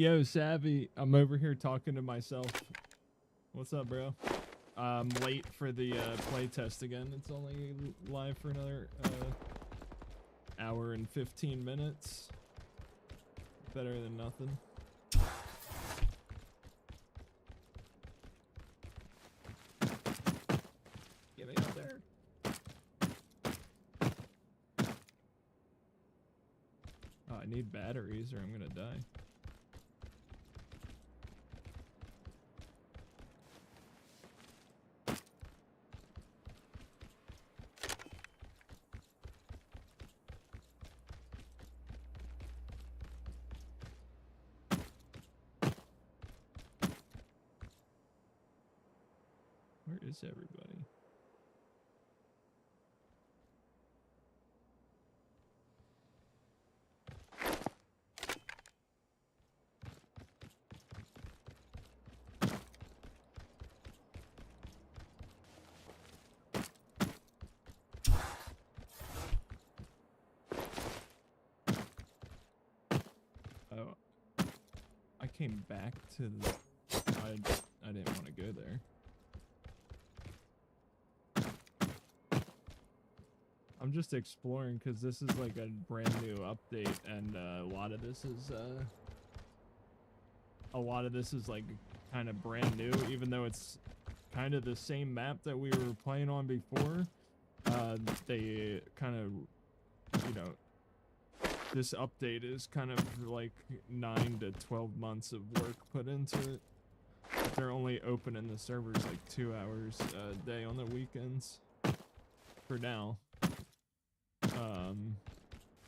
Yo, Savvy, I'm over here talking to myself. What's up, bro? I'm late for the play test again. It's only live for another hour and 15 minutes. Better than nothing. Get me up there. Oh, I need batteries or I'm gonna die. Where is everybody? Oh, I came back to the. I didn't want to go there. I'm just exploring because this is like a brand new update, and a lot of this is like kind of brand new, even though it's kind of the same map that we were playing on before. They kind of, you know, this update is kind of like 9 to 12 months of work put into it. But they're only opening the servers like 2 hours a day on the weekends for now.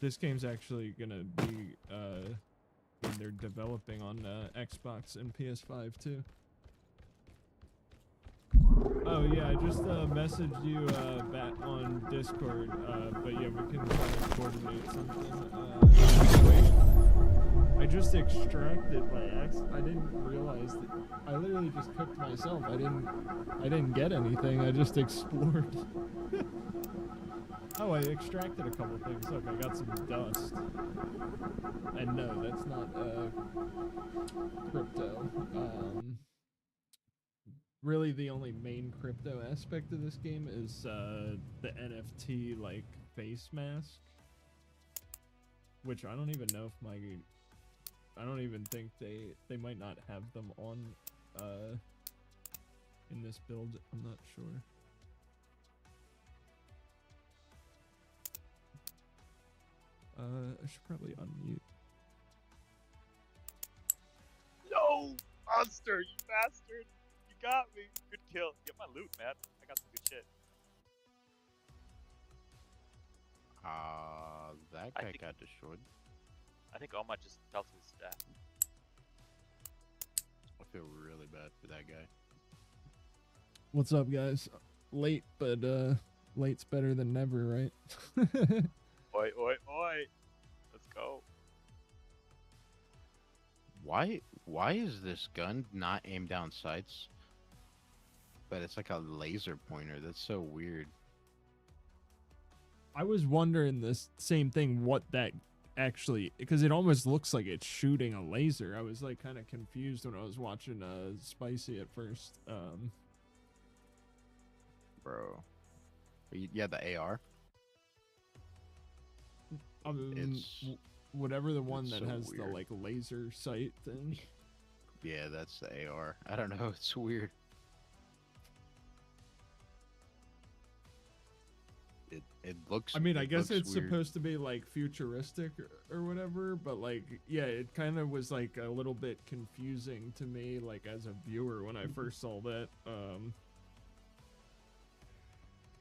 This game's actually gonna be when they're developing on Xbox and PS5 too. Oh yeah, I just messaged you back on Discord, but yeah, we can try to coordinate something. Wait, I just extracted by accident. I didn't realize that. I literally just cooked myself. I didn't get anything. I just explored. Oh, I extracted a couple things. Look, I got some dust. And no, that's not crypto. Really the only main crypto aspect of this game is the NFT like face mask, which I don't even know if I don't even think they might not have them on in this build. I'm not sure. I should probably unmute. No, monster, you bastard! You got me. Good kill. Get my loot, man. I got some good shit. That guy got destroyed. I think Oma just fell to his death. I feel really bad for that guy. What's up, guys? Late, but late's better than never, right? Oi, oi, oi! Let's go. Why is this gun not aimed down sights? But it's like a laser pointer. That's so weird. I was wondering this same thing, what that actually, because it almost looks like it's shooting a laser. I was like kind of confused when I was watching Spicy at first. Bro. Yeah, the AR. Whatever the one that so has weird. the like laser sight thing. Yeah, that's the AR. I don't know, it's weird. It looks. I mean, I guess looks it's weird. supposed to be like futuristic or whatever, but like, yeah, it kind of was like a little bit confusing to me, like as a viewer when I first saw that.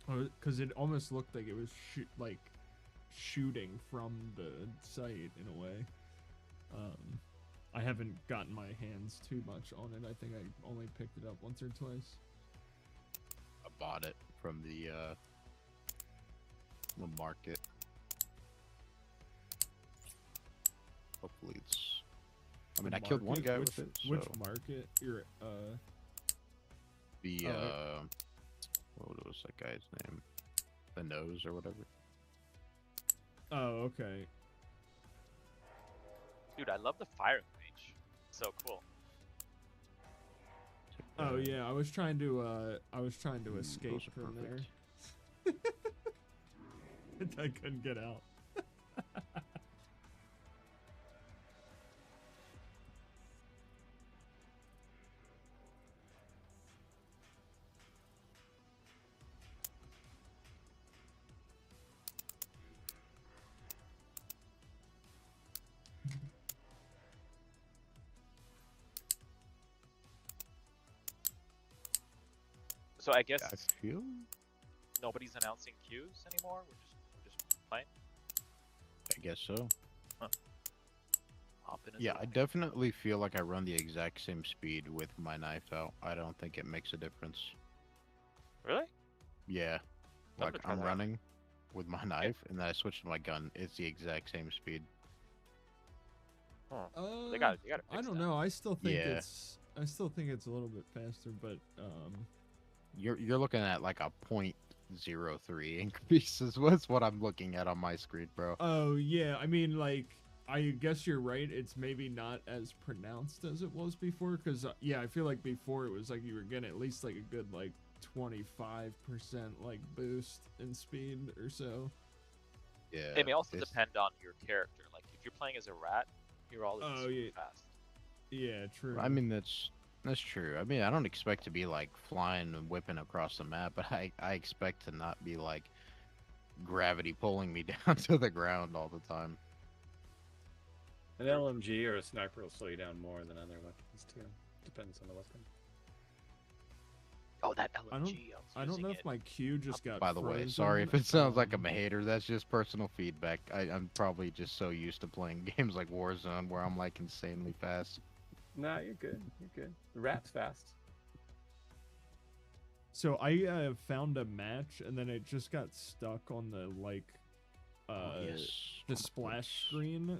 Because it almost looked like it was shooting from the sight in a way. I haven't gotten my hands too much on it. I think I only picked it up once or twice. I bought it from the market. Hopefully it's. I mean, I killed one guy with it. Which so. market? You're The what was that guy's name? The Nose or whatever. Oh, okay. Dude, I love the fire range. So cool. Oh yeah, I was trying to escape those are from perfect. there. I couldn't get out. So I guess I feel. nobody's announcing queues anymore. We're just playing. I guess so. Hop in as Yeah, a I rocket. definitely feel like I run the exact same speed with my knife out. I don't think it makes a difference. Really? Yeah, I'm like gonna try I'm that out. running with my knife, and then I switch to my gun. It's the exact same speed. Huh. Uh, They got to I fix don't that. know. I still think Yeah. I still think it's a little bit faster, but You're looking at like a .03 increase is what's what I'm looking at on my screen, bro. oh yeah, I mean like I guess you're right. It's maybe not as pronounced as it was before, because yeah, I feel like before it was like you were getting at least like a good like 25% like boost in speed or so. Yeah. It may also it's- depend on your character. Like if you're playing as a rat, you're always Oh, super yeah. fast. Yeah, true. I mean that's true. I mean I don't expect to be like flying and whipping across the map, but I expect to not be like gravity pulling me down to the ground all the time. An LMG or a sniper will slow you down more than other weapons too. Depends on the weapon. Oh, that I don't- LMG. I don't know if my queue just got By the way, frozen. sorry if it sounds like I'm a um, hater. That's just personal feedback. I'm probably just so used to playing games like Warzone where I'm like insanely fast. Nah, you're good. You're good. The rat's fast. So I found a match and then it just got stuck on the like Yes. the splash screen.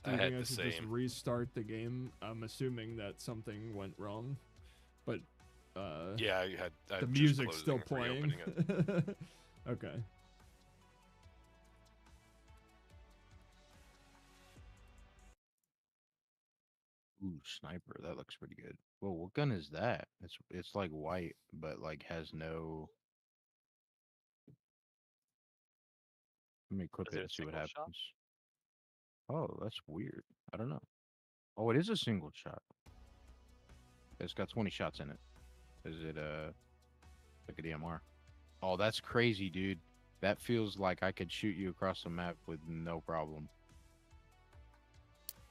Do I you had think I the should just same. restart the game? I'm assuming that something went wrong, but Yeah, you had. the I'm just music's still closing, playing. reopening it. Okay. Ooh, sniper. That looks pretty good. Well, what gun is that? It's like white, but like has no. Let me equip Is it it a and see what single shot? happens. Oh, that's weird. I don't know. Oh, it is a single shot. It's got 20 shots in it. Is it like a DMR? Oh, that's crazy, dude. That feels like I could shoot you across the map with no problem.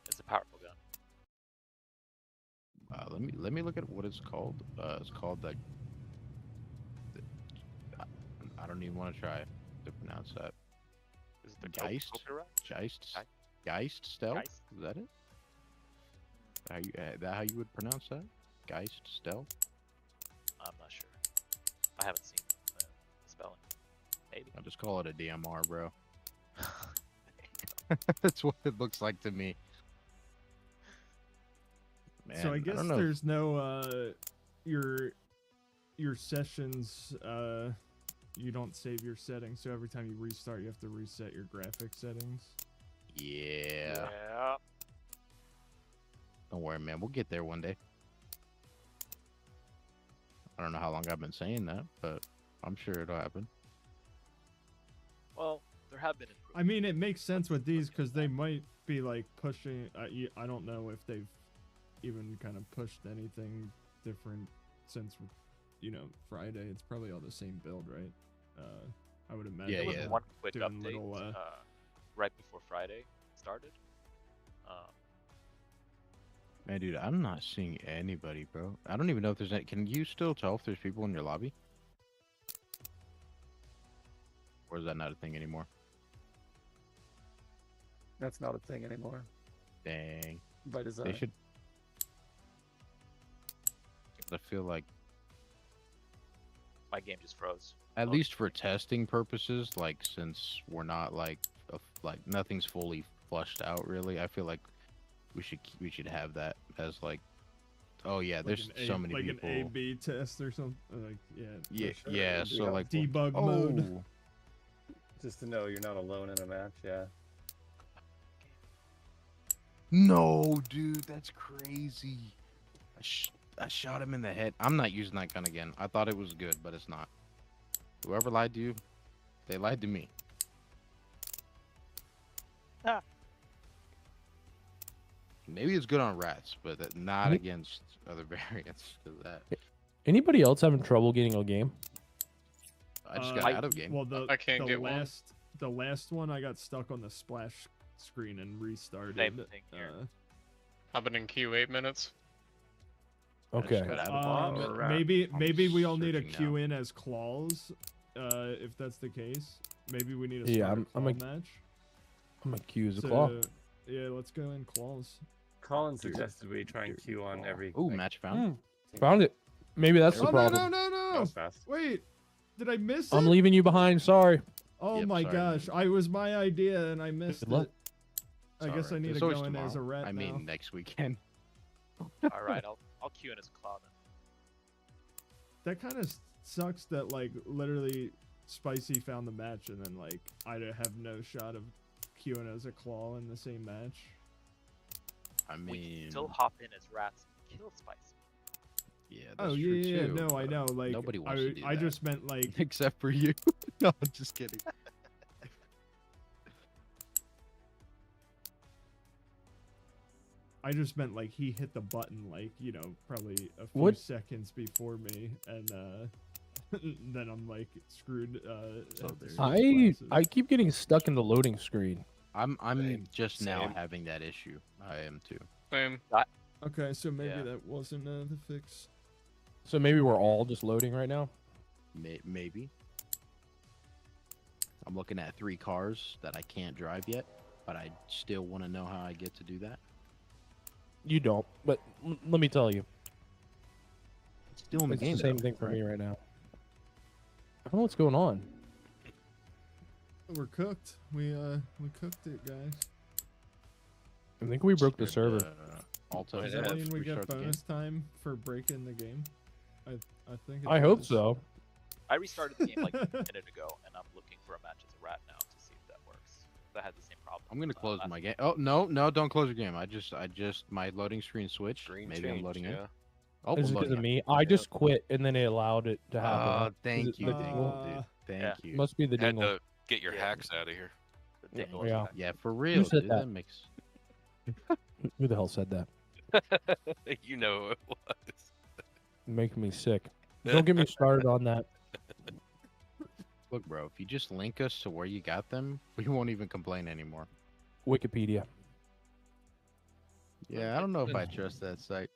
It's a powerful gun. Let me look at what it's called. It's called I don't even want to try to pronounce that. Is it the Geist? Kokura? Geist stealth. Geist? Is that it? That how you would pronounce that? Geist stealth. I'm not sure. I haven't seen the spelling. Maybe. I'll just call it a DMR, bro. That's what it looks like to me. Man, So I guess don't know. there's no your sessions you don't save your settings, so every time you restart you have to reset your graphic settings. Yeah. Yeah. Don't worry, man. We'll get there one day. I don't know how long I've been saying that, but I'm sure it'll happen. Well, there have been improvements. I mean, it makes sense with these because they might be like pushing. I don't know if they've even kind of pushed anything different since, you know, Friday. It's probably all the same build, right? I would imagine. There was yeah. one quick Doing update little, right before Friday started. Man, dude, I'm not seeing anybody, bro. I don't even know if there's any. Can you still tell if there's people in your lobby? Or is that not a thing anymore? That's not a thing anymore. Dang. By design. They should. I feel like, My game just froze. at Oh, least for testing purposes, like since we're not like like nothing's fully flushed out, really. I feel like we should have that as like, oh yeah, Like there's an so many like people. an A/B test or something. Like Yeah, push yeah. It'd be So like, debug oh, mode. Just to know you're not alone in a match, yeah. No, dude, that's crazy. I shot him in the head. I'm not using that gun again. I thought it was good, but it's not. Whoever lied to you, they lied to me. Ah. Maybe it's good on rats, but not Mhm. against other variants. 'Cause that Anybody else having trouble getting a game? I just got out of game. Well, the I can't get one. the last one I got stuck on the splash screen and restarted. Same thing here. I've been in queue 8 minutes. I just Okay. got out of bot or rat. Maybe we all need to searching queue now. in as claws. If that's the case, maybe we need to Yeah, start I'm a a- claw match. I'm gonna accuse a So, claw. yeah, let's go in claws. Colin suggested we try and queue on every. Ooh, like, match found. Found it. Maybe that's Oh the no problem. no that no was fast. Wait, did I miss I'm it? leaving you behind. Sorry. Oh Yep, my sorry, gosh, man. I was my idea and I missed luck. it. I guess I Alright, need there's to always go in as a tomorrow. rat I mean, now. next weekend. All right, I'll queue in as a claw then. That kind of sucks that like literally Spicy found the match and then like I have no shot of queuing as a claw in the same match. I We mean, can still hop in as rats and kill Spicy. yeah, that's Oh true yeah, too. no, I but know. Like nobody wants to do I that. just meant like Except for you. No, I'm just kidding. he hit the button like, you know, probably a few What? seconds before me and then I'm like screwed So at the there's- switch classes. I keep getting stuck in the loading screen. I'm Same. just now Same. having that issue. I am too. Same. Okay, so maybe Yeah. that wasn't the fix. So maybe we're all just loading right now. Maybe. I'm looking at 3 cars that I can't drive yet, but I still want to know how I get to do that. You don't, but let me tell you, It's still in the it's game. the same though, thing for right? me right now. I don't know what's going on. We're cooked. We cooked it, guys. I think we broke the Scared, server. Alta, Does yeah, that mean we get restart the game. bonus time for breaking the game? I think. It I hope does. so. I restarted the game like a minute ago, and I'm looking for a match as a rat now to see if that works. I had the same problem. I'm gonna close last my game. Oh no, don't close your game. I just my loading screen switched. Screen Maybe changed, I'm loading yeah. in. Oh, Is it we're because of loading me? I just quit and then it allowed it to in. happen. Thank it you, the Dingle, dingle? dude. Thank Yeah. you. Must be the Had dingle. to get your Yeah. hacks out of here. The Yeah, dingle yeah. effect. Yeah, for real, said dude. that? That makes. Who the hell said that? You know who it was. Making me sick. Don't get me started on that. Look, bro. If you just link us to where you got them, we won't even complain anymore. Wikipedia. Yeah, I don't know if I trust that site.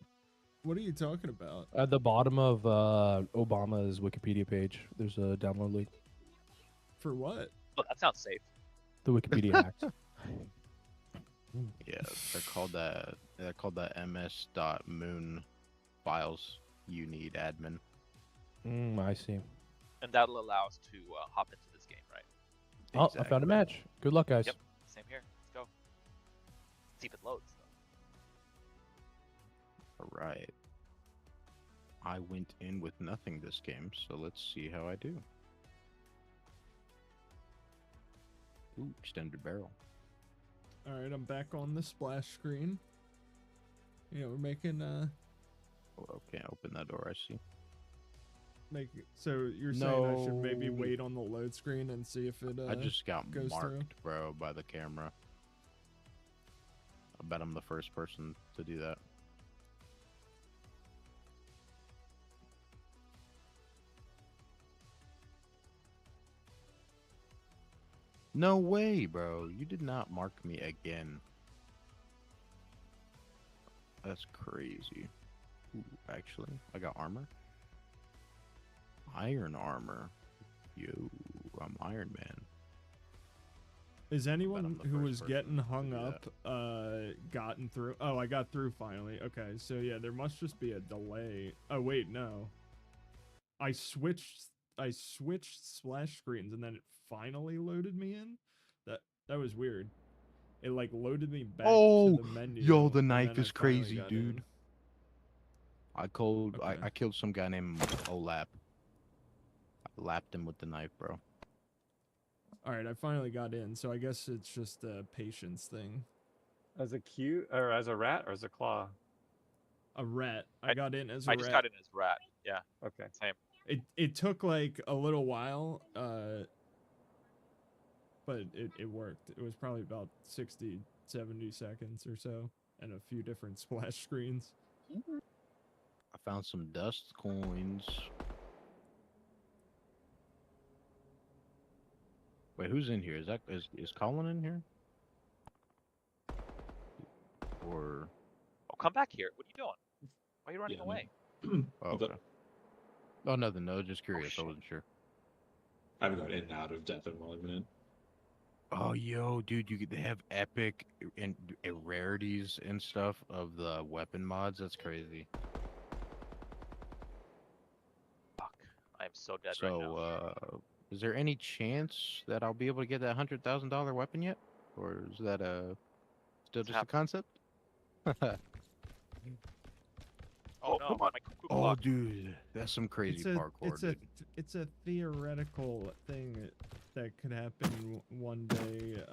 What are you talking about? At the bottom of Obama's Wikipedia page, there's a download link. For what? Oh, that sounds safe. The Wikipedia hacks. Yeah, they're called the ms.moon files. You need admin. I see. And that'll allow us to hop into this game, right? Oh, I found a match. Good luck, guys. Yep. Same here. Let's go. See if it loads. All right. I went in with nothing this game, so let's see how I do. Ooh, extended barrel. All right, I'm back on the splash screen. Yeah, we're making Oh, can't open that door. I see. So you're saying I should maybe No. wait on the load screen and see if it I just got goes marked, through. bro, by the camera. I bet I'm the first person to do that. No way, bro. You did not mark me again. That's crazy. Ooh, actually, I got armor. Iron armor. Yo, I'm Iron Man. Is I'm anyone the who first was person getting to hung do up gotten through? Oh, I got through finally. Okay, so yeah, there must just be a delay. Oh wait, no. I switched splash screens and then it finally loaded me in. That was weird. It like loaded me back Oh, to the menu. yo, the and knife then I is finally crazy, got dude. in. I Okay. killed some guy named Olap. I lapped him with the knife, bro. All right, I finally got in, so I guess it's just a patience thing. As a Q or as a rat or as a claw? A rat. I got in as a I rat. just got in as rat. Yeah, Okay. same. It took like a little while, but it worked. It was probably about 60, 70 seconds or so, and a few different splash screens. I found some dust coins. Wait, who's in here? Is Colin in here? Or Oh, come back here. What are you doing? Why are you running Yeah, away? oh, The- okay. Oh, nothing. No, just curious. I shit. wasn't sure. I've got in and out of Death and Malignant. Oh, yo, dude, they have epic and rarities and stuff of the weapon mods. That's crazy. Fuck. I am so dead right now. So, is there any chance that I'll be able to get that $100,000 weapon yet, or is that still It's just a concept? Oh, no, come on. my cuckoo Oh, clock. dude, that's some crazy parkour, dude. It's a theoretical thing that could happen one day,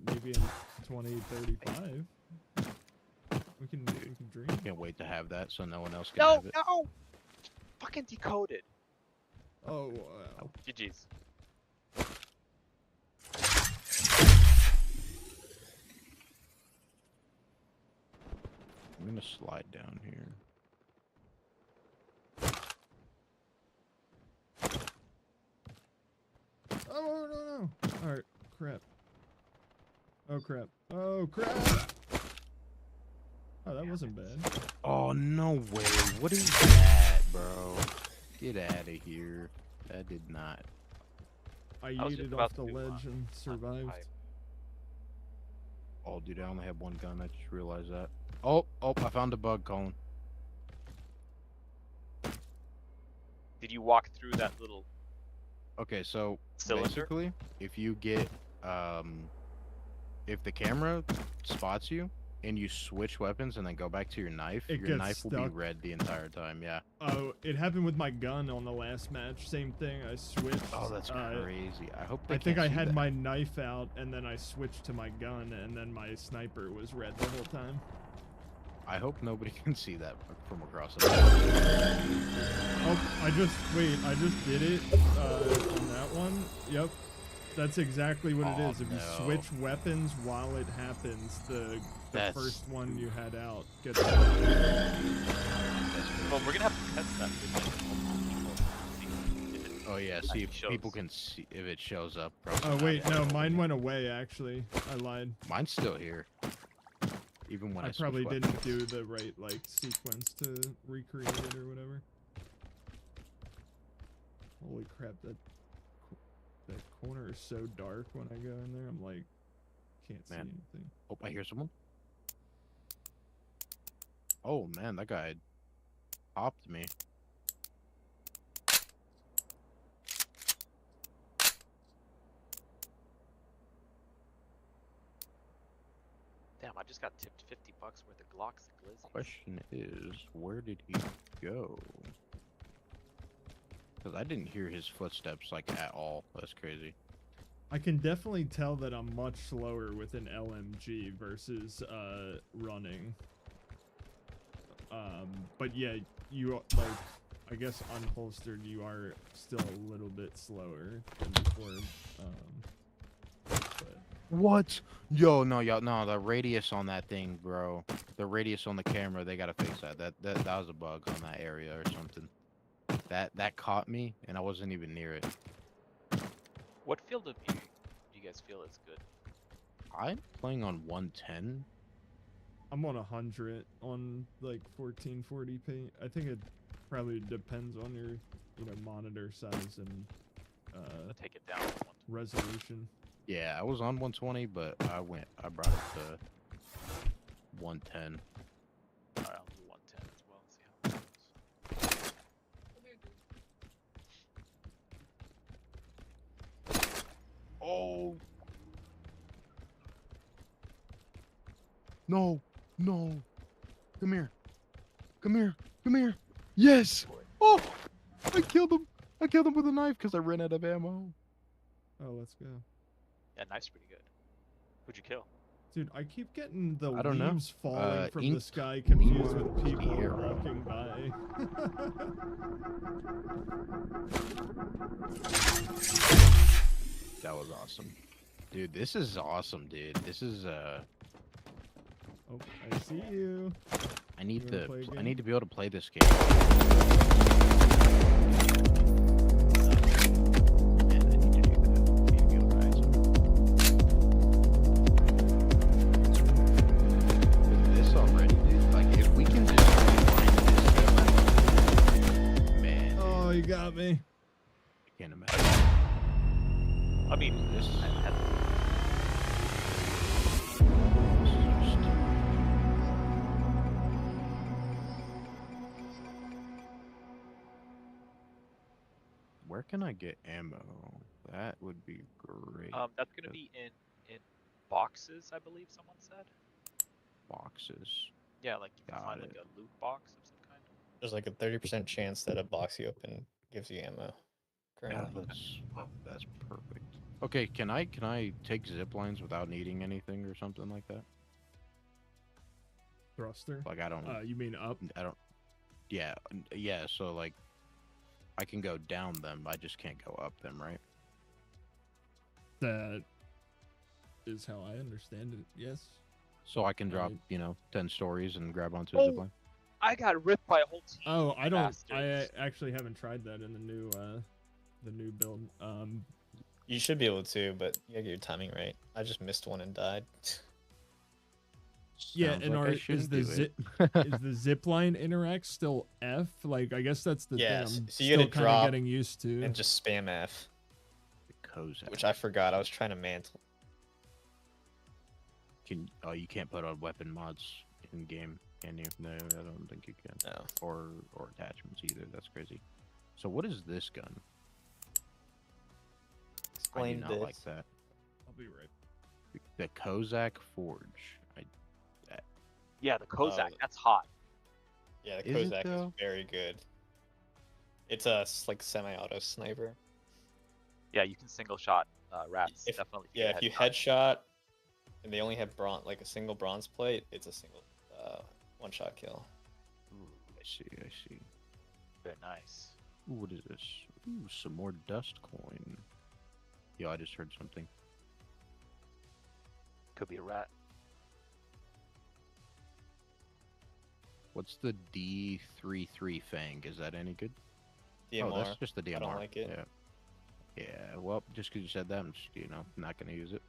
maybe in 2035. We can dream. Can't wait to have that, so no one else can No, have it. no! Fucking decoded. Oh, wow. GG's. I'm gonna slide down here. Oh, no. Alright, crap. Oh, crap. Oh, crap! Oh, that wasn't bad. Oh, no way. What is that, bro? Get out of here. That did not. I was just yeeted about off the to, ledge and survived. pipe. Oh, dude, I only have one gun. I just realized that. Oh, I found a bug, Colin. Did you walk through that little Okay, so cylinder? basically, if you get, if the camera spots you and you switch weapons and then go back to your knife, It your gets knife will be stuck. red the entire time. Yeah. Oh, it happened with my gun on the last match. Same thing. I switched. Oh, that's crazy. I hope they I think can't I see had that. my knife out, and then I switched to my gun, and then my sniper was red the whole time. I hope nobody can see that from across the Oh, I just did it on that one. Yep. That's exactly what it Oh, is. If you no. switch weapons while it happens, the That's- first one you had out gets. Well, we're gonna have to test that with multiple people. Oh yeah, see if Actually people shows. can see if it shows up. across Oh the wait, map. no, mine went away actually. I lied. Mine's still here. Even when I, I probably switch didn't weapons. do the right like sequence to recreate it or whatever. Holy crap, that corner is so dark when I go in there. I'm like, can't see Man. anything. Oh, I hear someone. Oh man, that guy popped me. Damn, I just got tipped $50 worth of Glocks and Glizzy. Question is, where did he go? Because I didn't hear his footsteps like at all. That's crazy. I can definitely tell that I'm much slower with an LMG versus running. But yeah, you like, I guess unholstered, you are still a little bit slower than before. But What? Yo, no, the radius on that thing, bro. The radius on the camera, they gotta fix that. That was a bug on that area or something. That caught me, and I wasn't even near it. What field of view do you guys feel is good? I'm playing on 110. I'm on 100 on like 1440p. I think it probably depends on your, monitor size and Take it down to 120. resolution. Yeah, I was on 120, but I brought it to 110. Alright, I'll do 110 as well and see how it goes. Oh. No. Come here. Come here. Yes. Oh, I killed him. I killed him with a knife because I ran out of ammo. Oh, let's go. Yeah, knife's pretty good. Who'd you kill? Dude, I keep getting the I don't know. leaves falling from the Inked sky confused with leaves. people Yeah. walking by. That was awesome. Dude, this is awesome, dude. This is Oh, I see you. I need You wanna to play a I game? need to be able to play this game. Man, I need to do that. I need to be able to ride some. With this already, dude. Like if we can just find this, man, Oh, you got me. I can't imagine. I mean, This is I had Where can I get ammo? That would be great. that's gonna be in boxes, I believe someone said. Boxes. Yeah, like you can Got find like it. a loot box of some kind. There's like a 30% chance that a box you open gives you ammo. Yeah, Currently. that's perfect. Okay, can I take zip lines without needing anything or something like that? Thruster. Like I don't You mean up? yeah, yeah, so like I can go down them, I just can't go up them, right? That is how I understand it. Yes. So I can drop, Right. 10 stories and grab onto a zip Oh, line. I got ripped by a whole team. Oh, I don't. I bastards. actually haven't tried that in the new build. You should be able to, but you gotta get your timing right. I just missed one and died. Yeah, Sounds and like I is shouldn't the do zip it. is the zip line interact still F? Like I guess that's the Yeah, thing I'm so you still gotta kind of drop getting used to. And just spam F, The Kozak. which I forgot. I was trying to mantle. You can't put on weapon mods in game, can you? No, I don't think you can. No. Or attachments either. That's crazy. So what is this gun? Explain I do not this. like that. I'll be right. The Kozak Forge. Yeah, the Kozak, Oh. that's hot. Yeah, the Is it, Kozak is though? very good. It's a like semi-auto sniper. Yeah, you can single shot rats. If- Definitely. Yeah, if you headshot, and they only have like a single bronze plate, it's a single one-shot kill. Ooh, I see. Very nice. Ooh, what is this? Ooh, some more dust coin. Yo, I just heard something. Could be a rat. What's the D33 Fang? Is that any good? DMR. Oh, that's just the DMR. I don't like it. Yeah. Yeah, well, just because you said that, I'm just, not going to use it.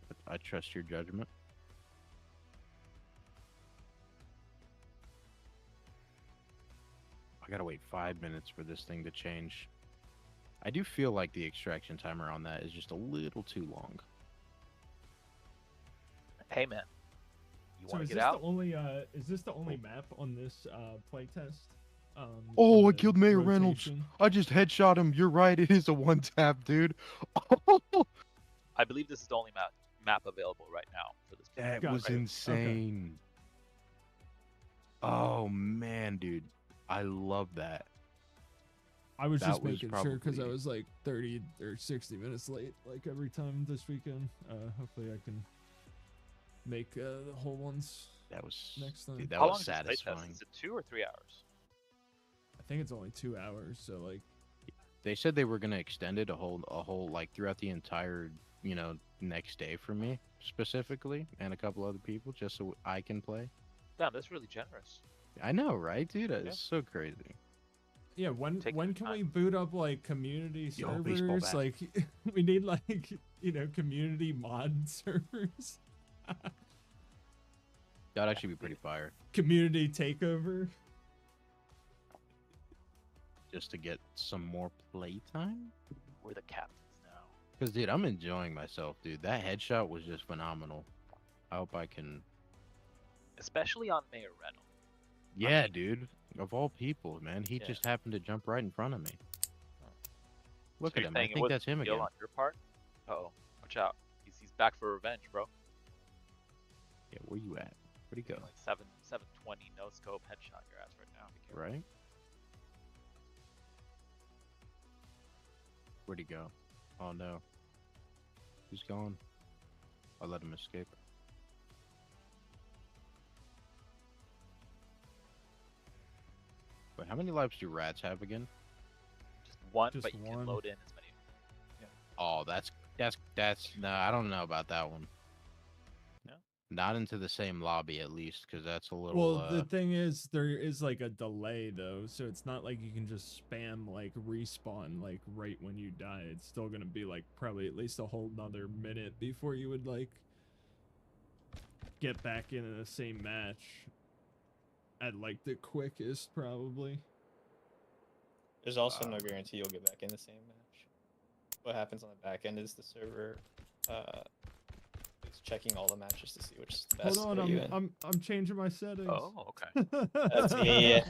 But I trust your judgment. I gotta wait 5 minutes for this thing to change. I do feel like the extraction timer on that is just a little too long. Hey man, you So want is to this get out? the only is this the only map on this playtest? Oh, on I the killed Mayor Reynolds. rotation? I just headshot him. You're right. It is a one tap, dude. I believe this is the only map available right now for this. That Got was it. Okay. insane. Oh man, dude, I love that. I was That just was making sure because I probably- was like 30 or 60 minutes late, like every time this weekend. Hopefully I can make the whole ones That was next time. dude, that How long was is this playtest? satisfying. Is it 2 or 3 hours? I think it's only 2 hours, so like They said they were gonna extend it a whole like throughout the entire next day for me specifically and a couple other people just so I can play. Damn, that's really generous. I know, right, dude? It's Yeah. so crazy. yeah. When Take when your can time. we boot up like community Yo, baseball servers? bat. Like we need like community mod servers, That'd actually be pretty fire. community takeover. Just to get some more playtime. We're the captains now. Cause dude, I'm enjoying myself, dude. That headshot was just phenomenal. I hope I can. Especially on Mayor Reynolds. Yeah, dude. Of all people, man, he Yeah. just happened to jump right in front of me. Look So at you're him. I saying it think wasn't that's him a skill again. on your part? Uh-oh. Watch out. He's back for revenge, bro. Yeah, where you at? Where'd he go? Like 720 no scope headshot your ass right now. Be careful. Right? Where'd he go? Oh no. He's gone. I let him escape. Wait, how many lives do rats have again? Just one, Just but you one. can load in as many. Oh, that's no, I don't know about that one. No? Not into the same lobby at least, because that's a little. Well, the thing is, there is like a delay though, so it's not like you can just spam like respawn like right when you die. It's still gonna be like probably at least a whole nother minute before you would like get back into the same match at like the quickest probably. There's also no guarantee you'll get back in the same match. What happens on the back end is the server is checking all the matches to see which is the best. Hold to on, put you in. I'm changing my settings. Oh, okay. That's me.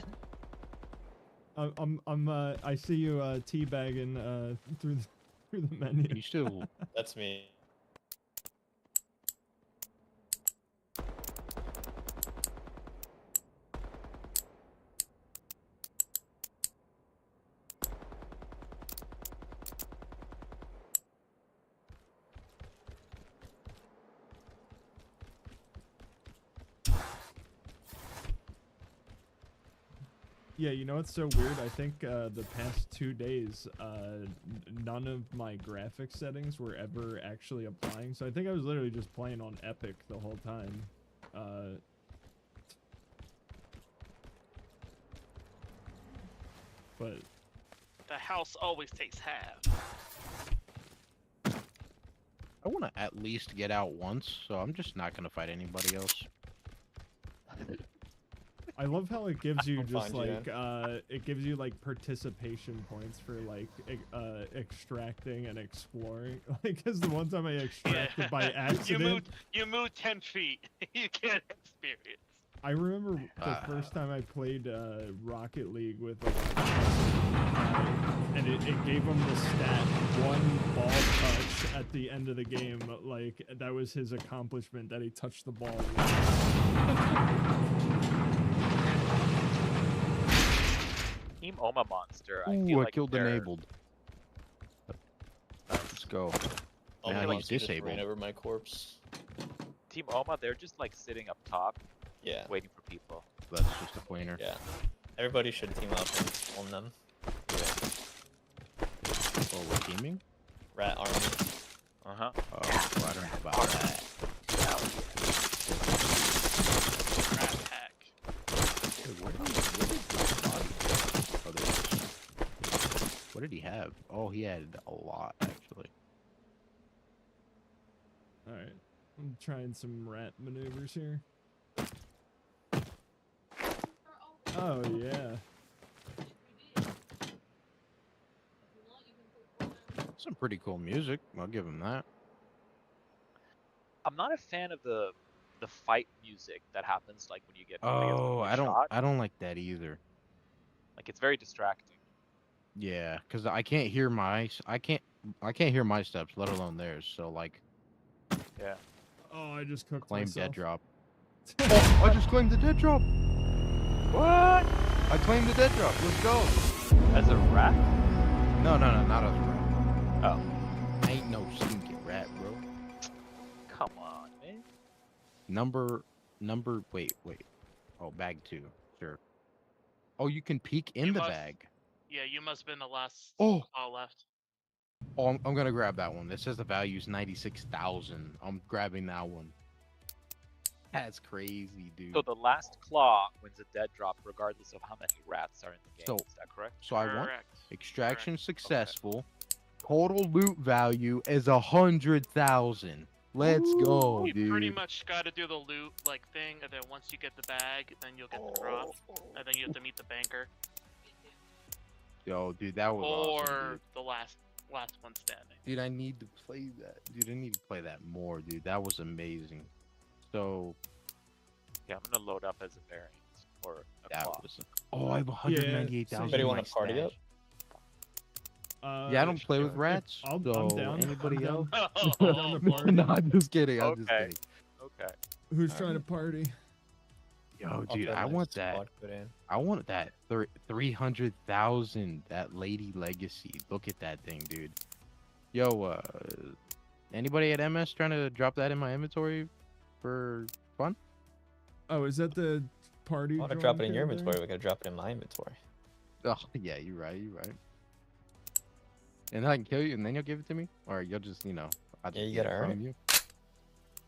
I see you teabagging through the menu. You still. That's me. Yeah, you know what's so weird? I think the past 2 days, none of my graphic settings were ever actually applying. So I think I was literally just playing on Epic the whole time. But The house always takes half. I want to at least get out once, so I'm just not gonna fight anybody else. I love how it gives you I'll just find you, like it gives you like participation points for like extracting and exploring. Like, cause the one time I extracted by accident, You moved 10 feet. You can't experience. I remember the first time I played Rocket League with like, and it gave him the stat one ball touch at the end of the game. Like, that was his accomplishment, that he touched the ball. Team Oma Monster. I Ooh, feel I like killed they're- enabled. Let's go. I'll Now be he's just ran disabled. over my corpse. Team Oma, they're just like sitting up top, Yeah. waiting for people. That's just a cleaner. Yeah. Everybody should team up and own them. Oh, we're teaming? Rat army. Uh-huh. Oh, well, I don't know about that. Rat pack. Wait, where did his body go? Oh, there it is. What did he have? Oh, he had a lot, actually. Alright, I'm trying some rat maneuvers here. Oh, yeah. Some pretty cool music. I'll give him that. I'm not a fan of the fight music that happens like when you get Oh, shot. I don't like that either. Like, it's very distracting. Yeah, because I can't hear my hear my steps, let alone theirs. So like, Yeah. Oh, I just cooked claim myself. dead drop. Oh, I just claimed the dead drop. What? I claimed the dead drop. Let's go. As a rat? No, not as a rat. Oh. I ain't no stinking rat, bro. Come on, man. Number. Wait. Oh, bag 2. Sure. Oh, you can peek in You the must- bag. Yeah, you must have been the last Oh. all left. Oh, I'm gonna grab that one. It says the value's 96,000. I'm grabbing that one. That's crazy, dude. So the last claw wins a dead drop regardless of how many rats are in the game. So- Is that correct? So I want Correct. extraction successful. Total loot value is 100,000. Let's go, You dude. pretty much got to do the loot like thing, and then once you get the bag, then you'll get the drop, and then you have to meet the banker Yo, dude, that was awesome, or dude. the last one standing. Dude, I need to play that. Dude, I need to play that more, dude. That was amazing. So Yeah, I'm gonna load up as a variant or a that claw. was. Oh, I have 198,000. Anybody in want my to party up? stash. Yeah, I don't play with if- rats. I'm so down. anybody I'm else? down. Oh, down to boy. party. No, I'm just kidding. I'm just Okay. kidding. Okay. Who's trying to party? Yo, I'll dude, put I my want that. squad put in. I want that 300,000. That Lady Legacy. Look at that thing, dude. Yo, anybody at MS trying to drop that in my inventory for fun? Oh, is that the party? I want to join drop it in your kid there? inventory. We gotta drop it in my inventory. Oh, yeah, you're right. You're right. And then I can kill you, and then you'll give it to me, or you'll just, you know, I'll Yeah, just you get gotta earn from it.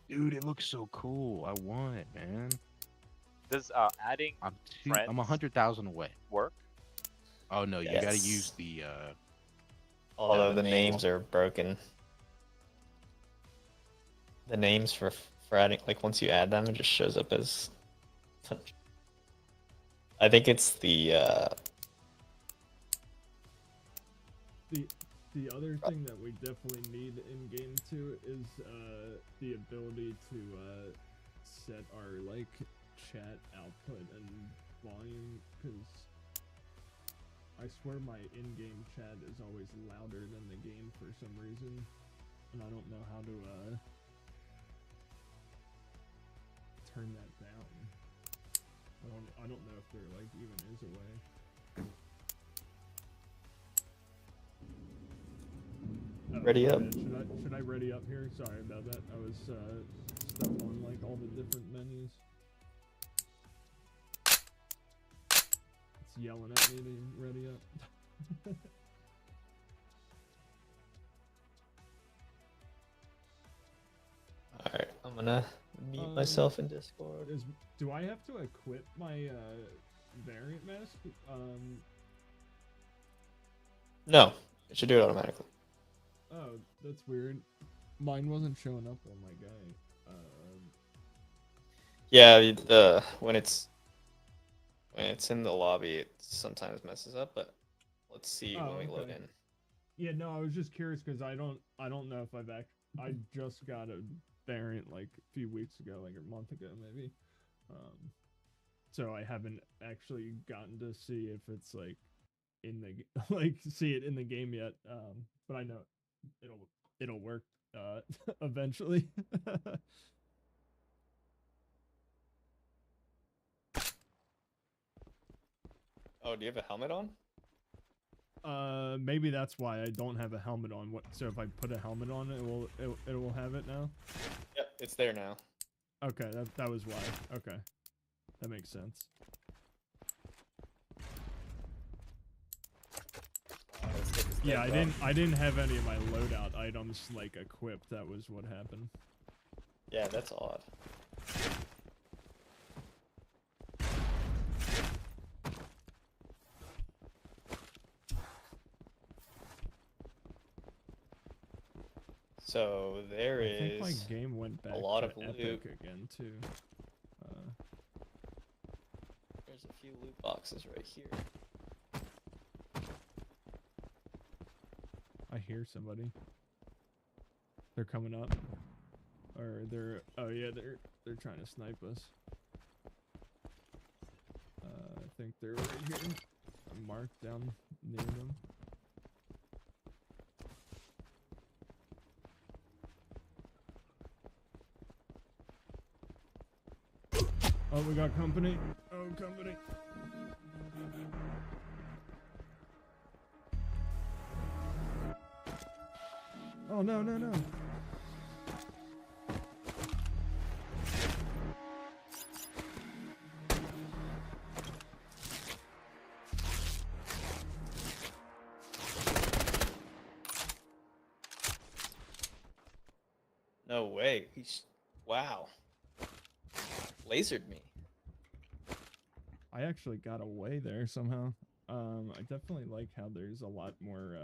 you. Dude, it looks so cool. I want it, man. Does adding I'm friends 100,000 away. work? Oh no, you gotta Yes. use the Although the names are broken. The names for adding, like once you add them, it just shows up as. I think it's the. The other thing that we definitely need in game too is the ability to set our like chat output and volume, because I swear my in-game chat is always louder than the game for some reason, and I don't know how to turn that down. I don't know if there like even is a way. Oh, Ready my up. bad. Should I ready up here? Sorry about that. I was stuck on like all the different menus. It's yelling at me to ready up. Alright, I'm gonna mute myself in Discord. Do I have to equip my variant mask? No, it should do it automatically. Oh, that's weird. Mine wasn't showing up on my guy. Yeah, when it's in the lobby, it sometimes messes up. But let's see when we load okay. in. Yeah, no, I was just curious because I don't know if I just got a variant like a few weeks ago, like a month ago maybe. So I haven't actually gotten to see if it's like in the like see it in the game yet. But I know it'll work eventually. Oh, do you have a helmet on? Maybe that's why I don't have a helmet on. What? So if I put a helmet on, it will have it now. Yep, it's there now. Okay, that was why. Okay, that makes sense. Let's get this Yeah, dead bug. I didn't have any of my loadout items like equipped. That was what happened. Yeah, that's odd. So there I think my is game went back a lot to of Epic loot. again too. There's a few loot boxes right here. I hear somebody. They're coming up, or they're they're trying to snipe us. I think they're right here. I'm marked down near them. Oh, we got company. Oh, company. Oh, no, no, no. No way. He's wow. Lasered me. I actually got away there somehow. I definitely like how there's a lot more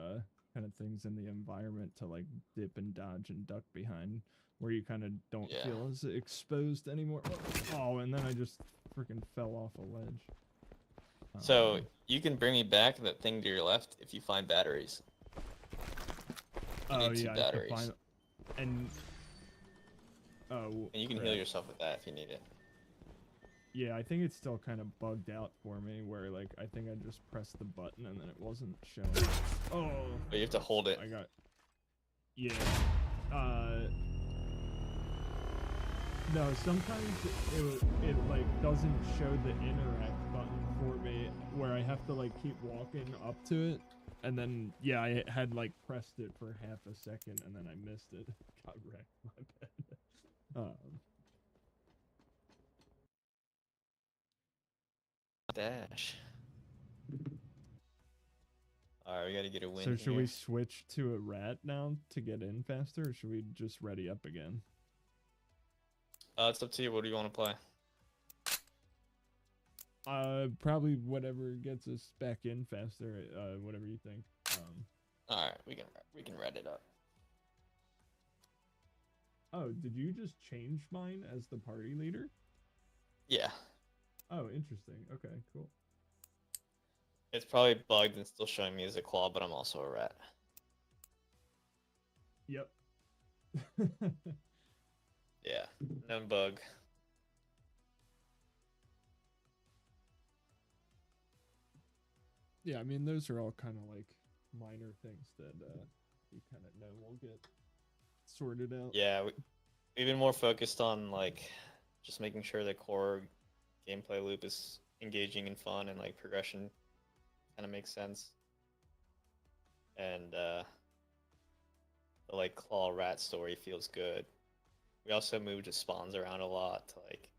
kind of things in the environment to like dip and dodge and duck behind, where you kind of don't Yeah. feel as exposed anymore. Oh, and then I just freaking fell off a ledge. So you can bring me back that thing to your left if you find batteries. You Oh need 2 yeah, I have to batteries. find. And oh, And you can heal yourself with that if you need it. Yeah, I think it's still kind of bugged out for me, where like I think I just pressed the button and then it wasn't showing. Oh. But you have to hold it. I got. Yeah. No, sometimes it like doesn't show the interact button for me, where I have to like keep walking up to it And then yeah, I had like pressed it for half a second and then I missed it. Got wrecked. My bad. Dash. Alright, we gotta get a win So should here. we switch to a rat now to get in faster, or should we just ready up again? It's up to you. What do you want to play? Probably whatever gets us back in faster. Whatever you think. Alright, we can read it up. Oh, did you just change mine as the party leader? Yeah. Oh, interesting. Okay, cool. It's probably bugged and still showing me as a claw, but I'm also a rat. Yep. Yeah, known bug. Yeah, I mean those are all kind of like minor things that you kind of know will get sorted out. Yeah, we've been more focused on like just making sure the core gameplay loop is engaging and fun, and like progression kind of makes sense. And the like claw rat story feels good. We also moved the spawns around a lot to like,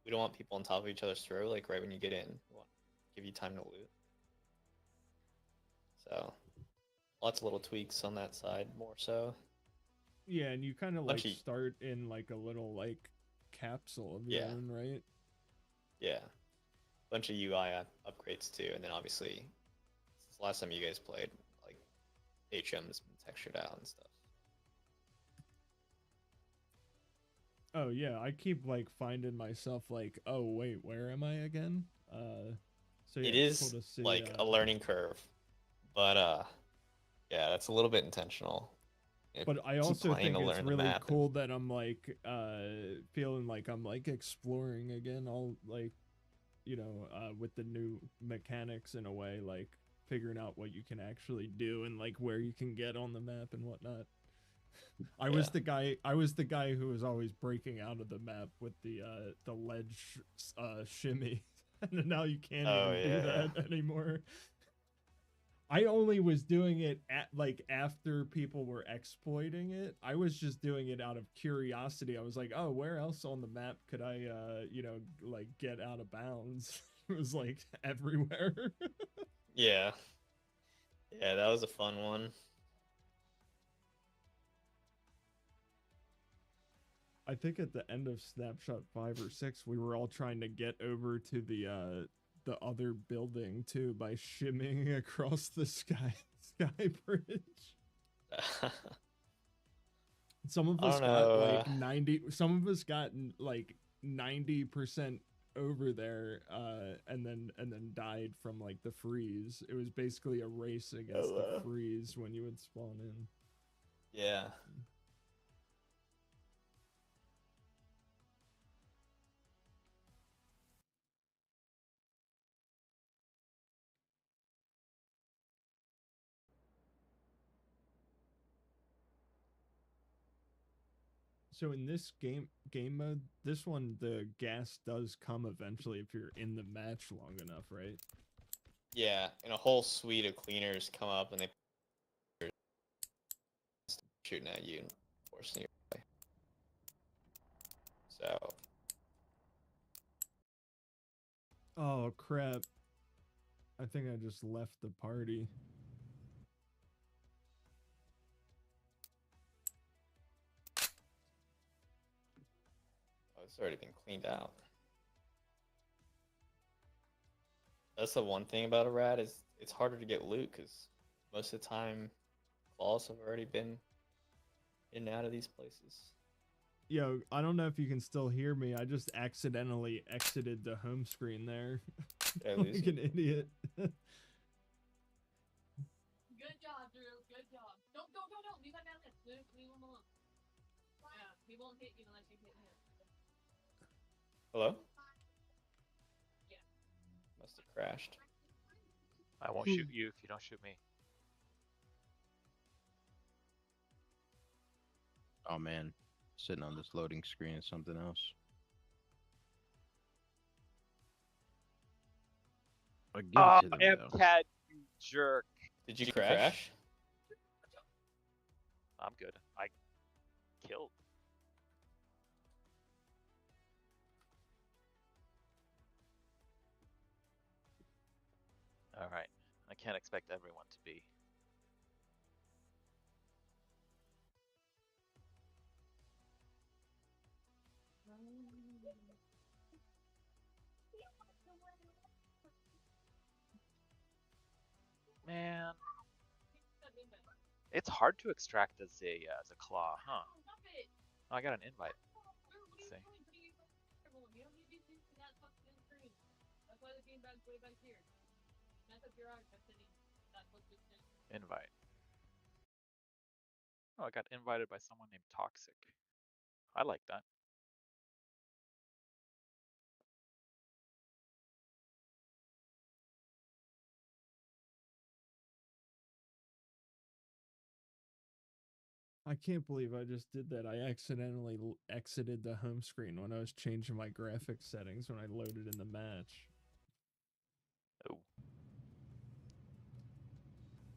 we don't want people on top of each other's throat like right when you get in. We want to give you time to loot. So lots of little tweaks on that side more so. Yeah, and you kind of like Bunch of- start in like a little like capsule of your Yeah. own, right? Yeah. Bunch of UI upgrades too, and then obviously since the last time you guys played, like HM's been textured out and stuff. Oh yeah, I keep like finding myself like, oh wait, where am I again? So yeah, It it's cool is to see, like a learning curve, but yeah, that's a little bit intentional. But I Keep also playing think to it's learn the really map. cool that I'm like feeling like I'm like exploring again, all like, you know, with the new mechanics in a way, like figuring out what you can actually do and like where you can get on the map and whatnot. I was the guy who was always breaking out of the map with the ledge shimmy. And now you can't even do that anymore. I only was doing it at like after people were exploiting it. I was just doing it out of curiosity. I was like, oh, where else on the map could I you know, like get out of bounds? It was like everywhere. Yeah. Yeah, that was a fun one. I think at the end of Snapshot 5 or 6, we were all trying to get over to the other building too by shimmying across the sky bridge. Some of us got like 90. Some of us got like 90% over there, and then died from like the freeze. It was basically a race against the freeze when you would spawn in. Yeah. So in this game mode, this one, the gas does come eventually if you're in the match long enough, right? Yeah, and a whole suite of cleaners come up and they shooting at you and forcing you away. So. Oh crap! I think I just left the party. It's already been cleaned out. That's the one thing about a rat is it's harder to get loot because most of the time claws have already been in and out of these places. Yo, I don't know if you can still hear me. I just accidentally exited the home screen there. Did I like lose you? an idiot. Good job, Drew. Good job. Don't. Leave that man alone. Leave him alone. Yeah, he won't hit you unless you hit him. Hello? Yeah. Must have crashed. I won't shoot you if you don't shoot me. Oh man, sitting on this loading screen is something else. I give it to them, though. MCAD, you jerk. Did you crash? I'm good. I killed. All right. I can't expect everyone to be. Man, it's hard to extract as a claw, huh? Oh, I got an invite. Let's see. Invite. Oh, I got invited by someone named Toxic. I like that. I can't believe I just did that. I accidentally exited the home screen when I was changing my graphics settings when I loaded in the match. Oh.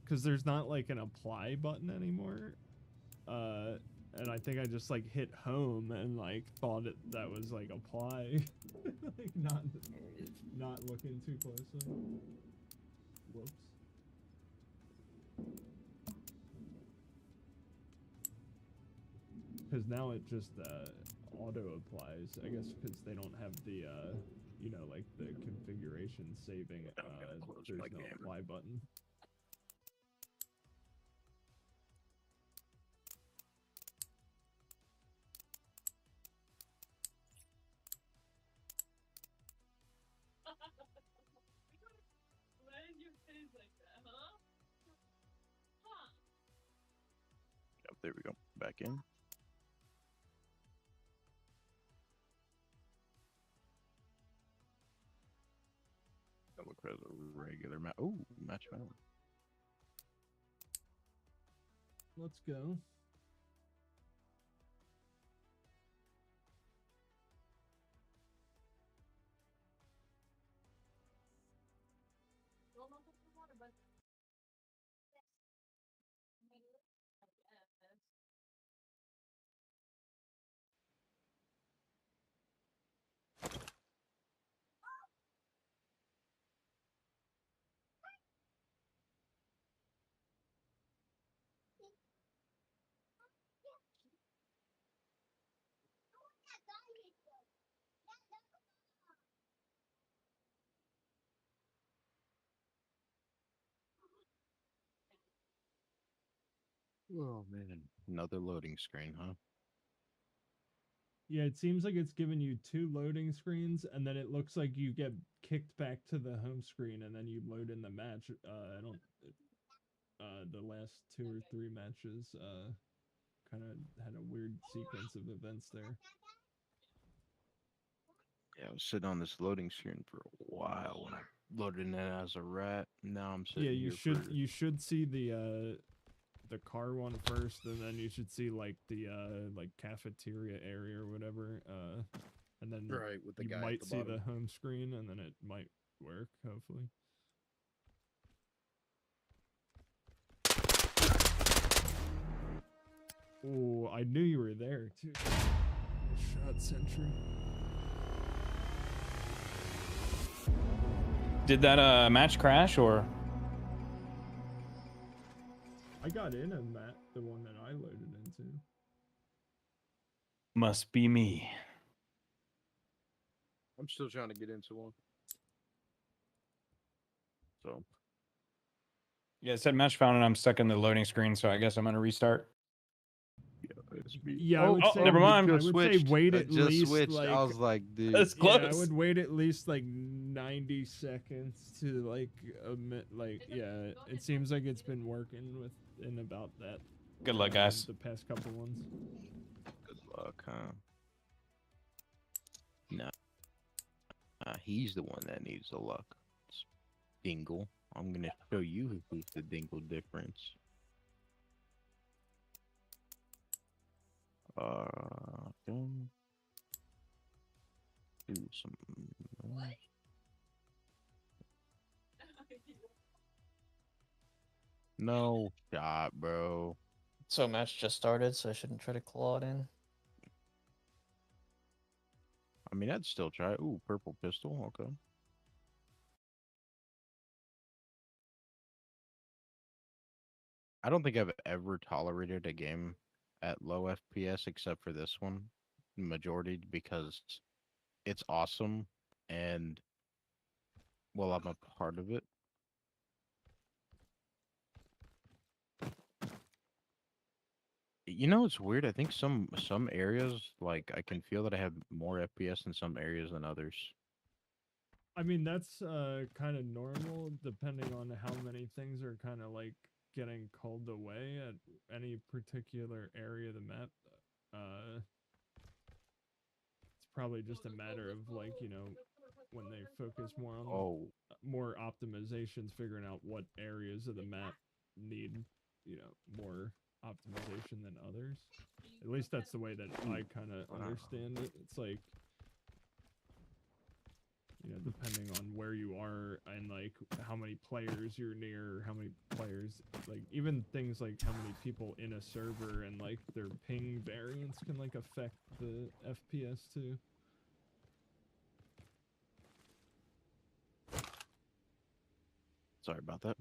Because there's not like an apply button anymore. And I think I just like hit home and like thought that was like apply. Like not looking too closely. Whoops. Because now it just auto applies. I guess because they don't have the you know, like the configuration saving. There's no apply button. Why did you face like that, huh? Huh? Yep, there we go. Back in. That looks as a regular match. Oh, match found. Let's go. Roll up some water, bud. Oh man, another loading screen, huh? Yeah, it seems like it's giving you 2 loading screens, and then it looks like you get kicked back to the home screen, and then you load in the match. I don't. The last 2 or 3 matches, kind of had a weird sequence of events there. Yeah, I was sitting on this loading screen for a while when I loaded in as a rat. Now I'm sitting Yeah, here you should see the car one first, and then you should see like the like cafeteria area or whatever. And then Right, with the you guy at might the see the bottom. home screen, and then it might work, hopefully. Oh, I knew you were there too. Shot sentry. Did that match crash or? I got in a the one that I loaded into. Must be me. I'm still trying to get into one. So. Yeah, it said match found, and I'm stuck in the loading screen, so I guess I'm gonna restart. Yeah, I would say, never mind. I would say wait I at just least switched. like I was like, dude. That's yeah, I close. would wait at least like 90 seconds to like like yeah. It seems like it's been working in about that. Good luck, guys. The past couple ones. Good luck, huh? No. He's the one that needs the luck. It's Dingle. I'm gonna show you who's the Dingle difference. Then do some. No shot, bro. So match just started, so I shouldn't try to claw it in. I mean, I'd still try. Ooh, purple pistol. Okay. I don't think I've ever tolerated a game at low FPS except for this one, majority because it's awesome and well, I'm a part of it. You know, it's weird. I think some areas like I can feel that I have more FPS in some areas than others. I mean, that's kind of normal depending on how many things are kind of like getting culled away at any particular area of the map. It's probably just a matter of like, you know, when they focus more on Oh, more optimizations, figuring out what areas of the map need, you know, more optimization than others. At least that's the way that I kind of understand it. It's like, you know, depending on where you are and like how many players you're near, how many players, like even things like how many people in a server and like their ping variance can like affect the FPS too. sorry about that.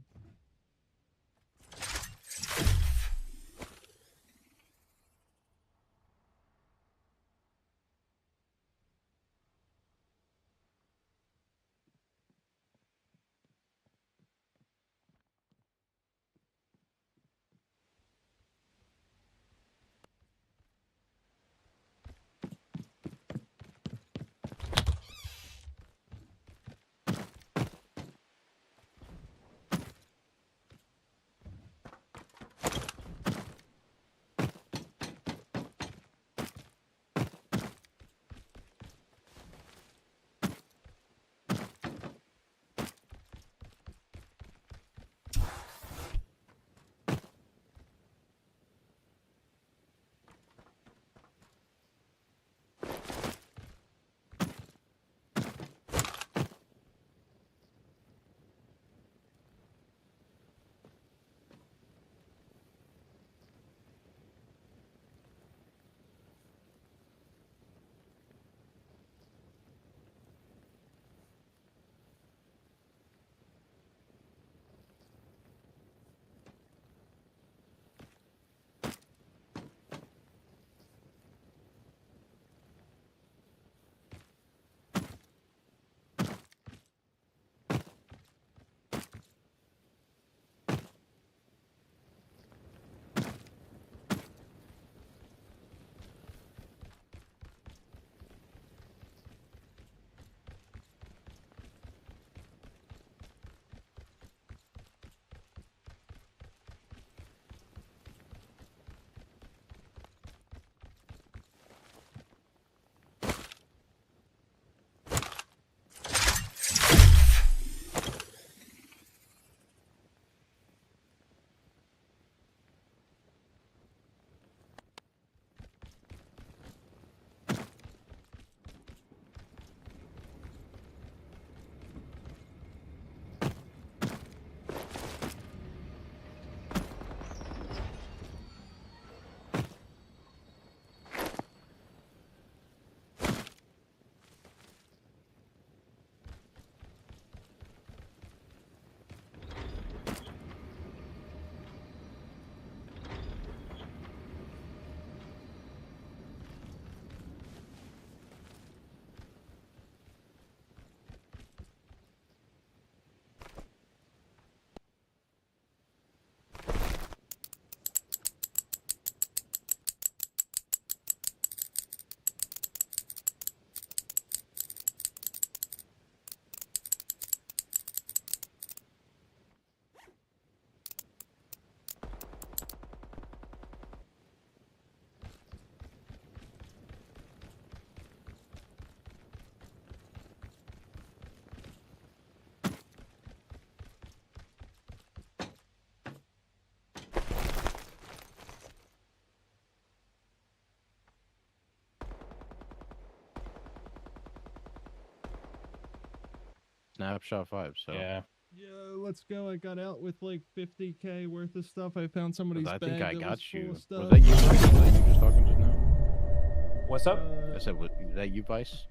Snapshot 5, so Yeah. Yo, let's go. I got out with like 50K worth of stuff. I found somebody's I bag think I that got was full you. of Was stuff. that you? Vice? Was that you just talking just now? What's up? I said, is that you, Vice?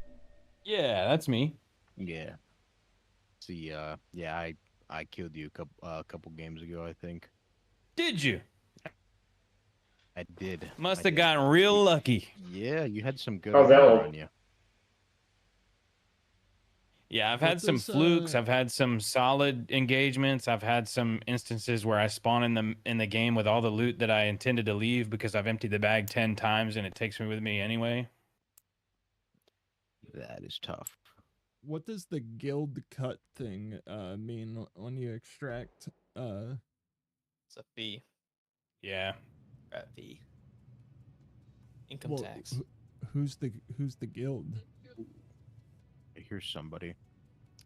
Yeah, that's me. Yeah. See, yeah, I killed you a couple games ago, I think. Did you? I did. Must I have did. gotten real lucky. Yeah, you had some good How's armor that? on you. Yeah, I've What had some does, flukes. I've had some solid engagements. I've had some instances where I spawn in the game with all the loot that I intended to leave because I've emptied the bag 10 times and it takes me with me anyway. That is tough. What does the guild cut thing mean when you extract? It's a fee. Yeah. Rat fee. Income Well, tax. who's the guild? Here's somebody.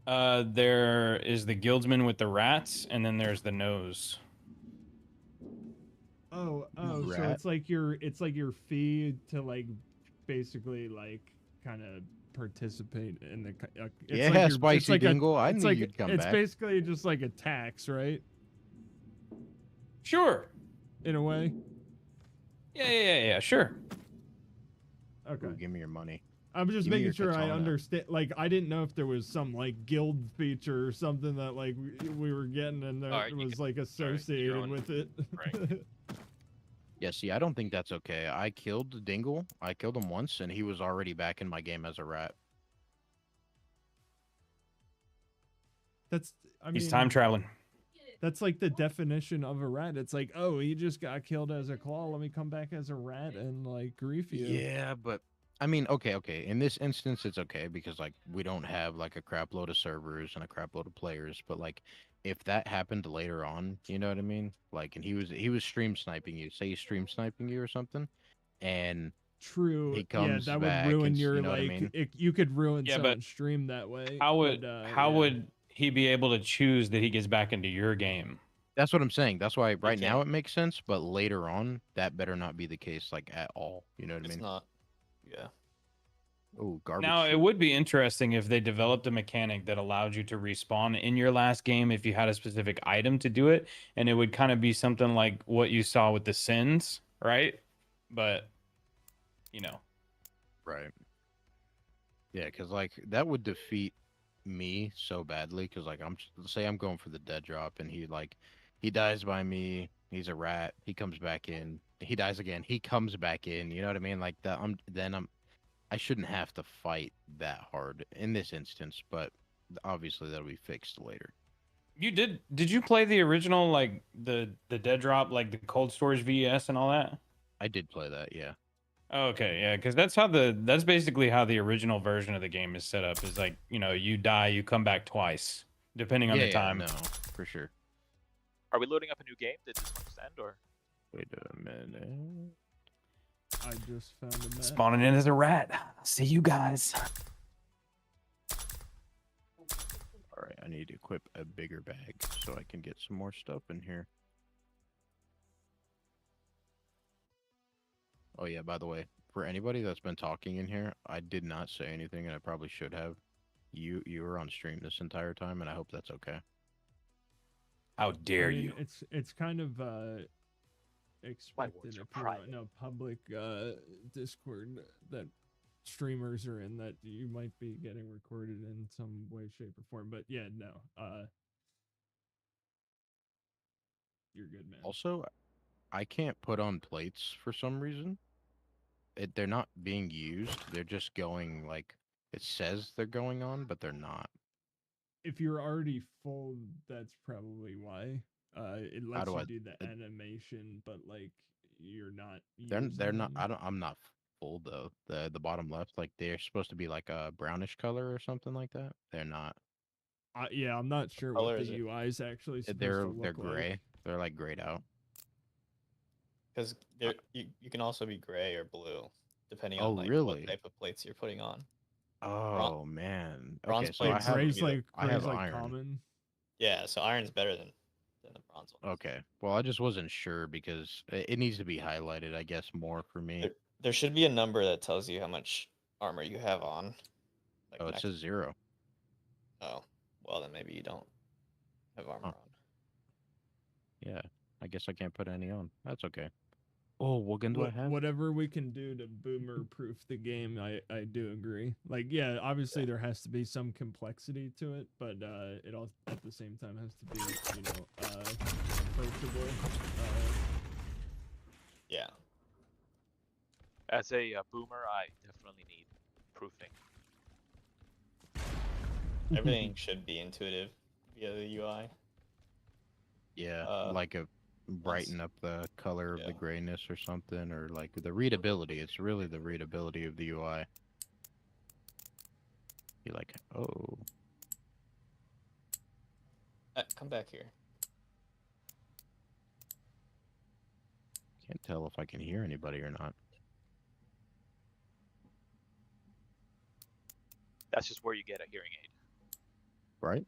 There is the guildsman with the rats, and then there's the nose. Oh, so Rat. it's like your fee to like basically like kind of participate in the. It's Yeah, like your, Spicy it's like Dingle, I it's knew like, you'd come it's back. basically just like a tax, right? Sure. In a way. Yeah, sure. Okay. Ooh, give me your money. I'm just Give me making your sure I katana. understand. Like, I didn't know if there was some like guild feature or something that like we were getting, and that Alright, you was can like start your associated own with it. rank. Yeah, see, I don't think that's okay. I killed Dingle. I killed him once, and he was already back in my game as a rat. That's. I He's mean, time traveling. That's like the definition of a rat. It's like, oh, he just got killed as a claw. Let me come back as a rat and like grief you. Yeah, but I mean, okay. In this instance, it's okay because like we don't have like a crap load of servers and a crap load of players. But like, if that happened later on, you know what I mean? Like, and he was stream sniping you. Say he's stream sniping you or something, and True. he comes that back would ruin and your you know what I like. mean? You could ruin Yeah, someone's but stream that way. How would but, how yeah. would he be able to choose that he gets back into your game? That's what I'm saying. That's why right can't. now it makes sense, but later on, that better not be the case, like at all. You know what I It's mean? not. Yeah. Oh, garbage. Now, chute. it would be interesting if they developed a mechanic that allowed you to respawn in your last game if you had a specific item to do it, and it would kind of be something like what you saw with the Sins, right? But, you know. Right. Yeah, because like that would defeat me so badly. Because like say I'm going for the dead drop, and he dies by me. He's a rat. He comes back in. He dies again. He comes back in. You know what I mean? Like that. I shouldn't have to fight that hard in this instance, but obviously that'll be fixed later. Did you play the original, like the dead drop, like the cold storage VES and all that? I did play that, yeah. Okay, yeah, because that's basically how the original version of the game is set up. Is like, you know, you die, you come back twice, depending on the time. No, for sure. Are we loading up a new game? Did this one just end or? Wait a minute. I just found a map. Spawning in as a rat. See you guys. All right, I need to equip a bigger bag so I can get some more stuff in here. Oh yeah, by the way, for anybody that's been talking in here, I did not say anything, and I probably should have. You were on stream this entire time, and I hope that's okay. How dare I mean, you? It's kind of expected words if are you're private. in a public Discord that streamers are in, that you might be getting recorded in some way, shape, or form. But yeah, no. You're good, man. Also, I can't put on plates for some reason. They're not being used. They're just going like it says they're going on, but they're not. If you're already full, that's probably why. It lets do you I- do the animation, but like you're not. They're using not. them. I'm not full though. The bottom left, like they're supposed to be like a brownish color or something like that. They're not. Yeah, I'm not sure color what is the it? UI is actually supposed They're to look gray. like. They're like grayed out. Because you can also be gray or blue, depending Oh, on like really? what type of plates you're putting on. Oh man. bronze Okay, so plates I have Gray's like I have gray's like iron. common. Yeah, so iron's better than the bronze one. Okay. Well, I just wasn't sure because it needs to be highlighted, I guess, more for me. There should be a number that tells you how much armor you have on. Like Oh, it next- says 0. Oh, well then maybe you don't. have armor Huh. on. Yeah, I guess I can't put any on. That's okay. Oh, what gun do I have? Whatever we can do to boomer proof the game, I do agree. Like, yeah, obviously there has to be some complexity to it, but it all at the same time has to be, you know, approachable. Yeah. As a boomer, I definitely need proofing. Everything should be intuitive via the UI. Yeah, Uh, like a brighten up the color of the grayness or something, or like the readability. It's really the readability of the UI. You're like, oh, Come back here. can't tell if I can hear anybody or not. That's just where you get a hearing aid. Right?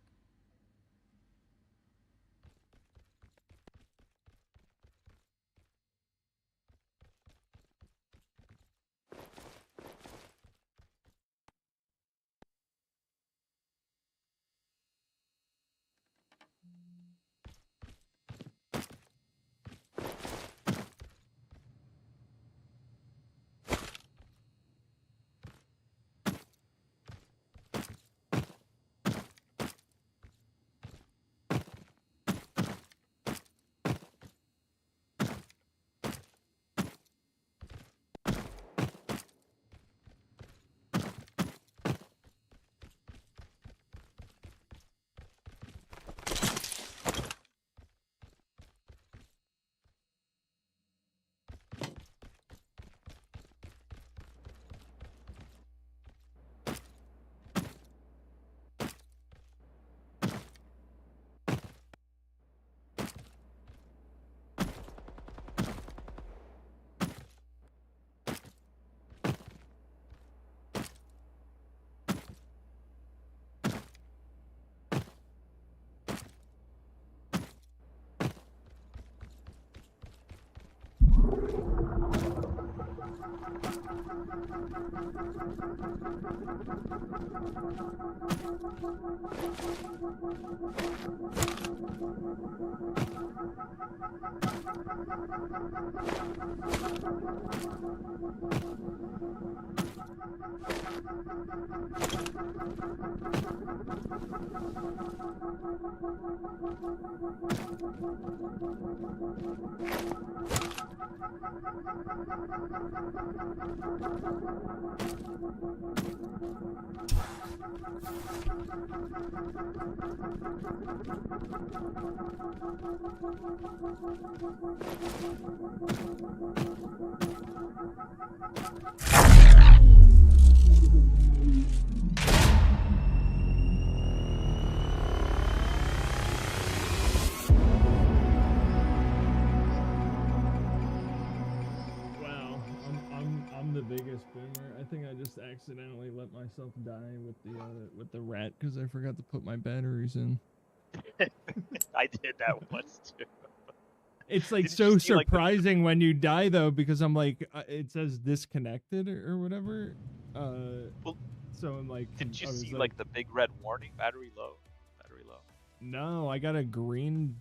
Wow, I'm the biggest boomer. I think I just accidentally let myself die with the rat because I forgot to put my batteries in. I did that once too. It's like Didn't you so see, like, the- surprising when you die though, because I'm like it says disconnected or whatever. Well, so I'm like, Didn't you I was see like the big red warning? Battery low. Battery low. No, I got a green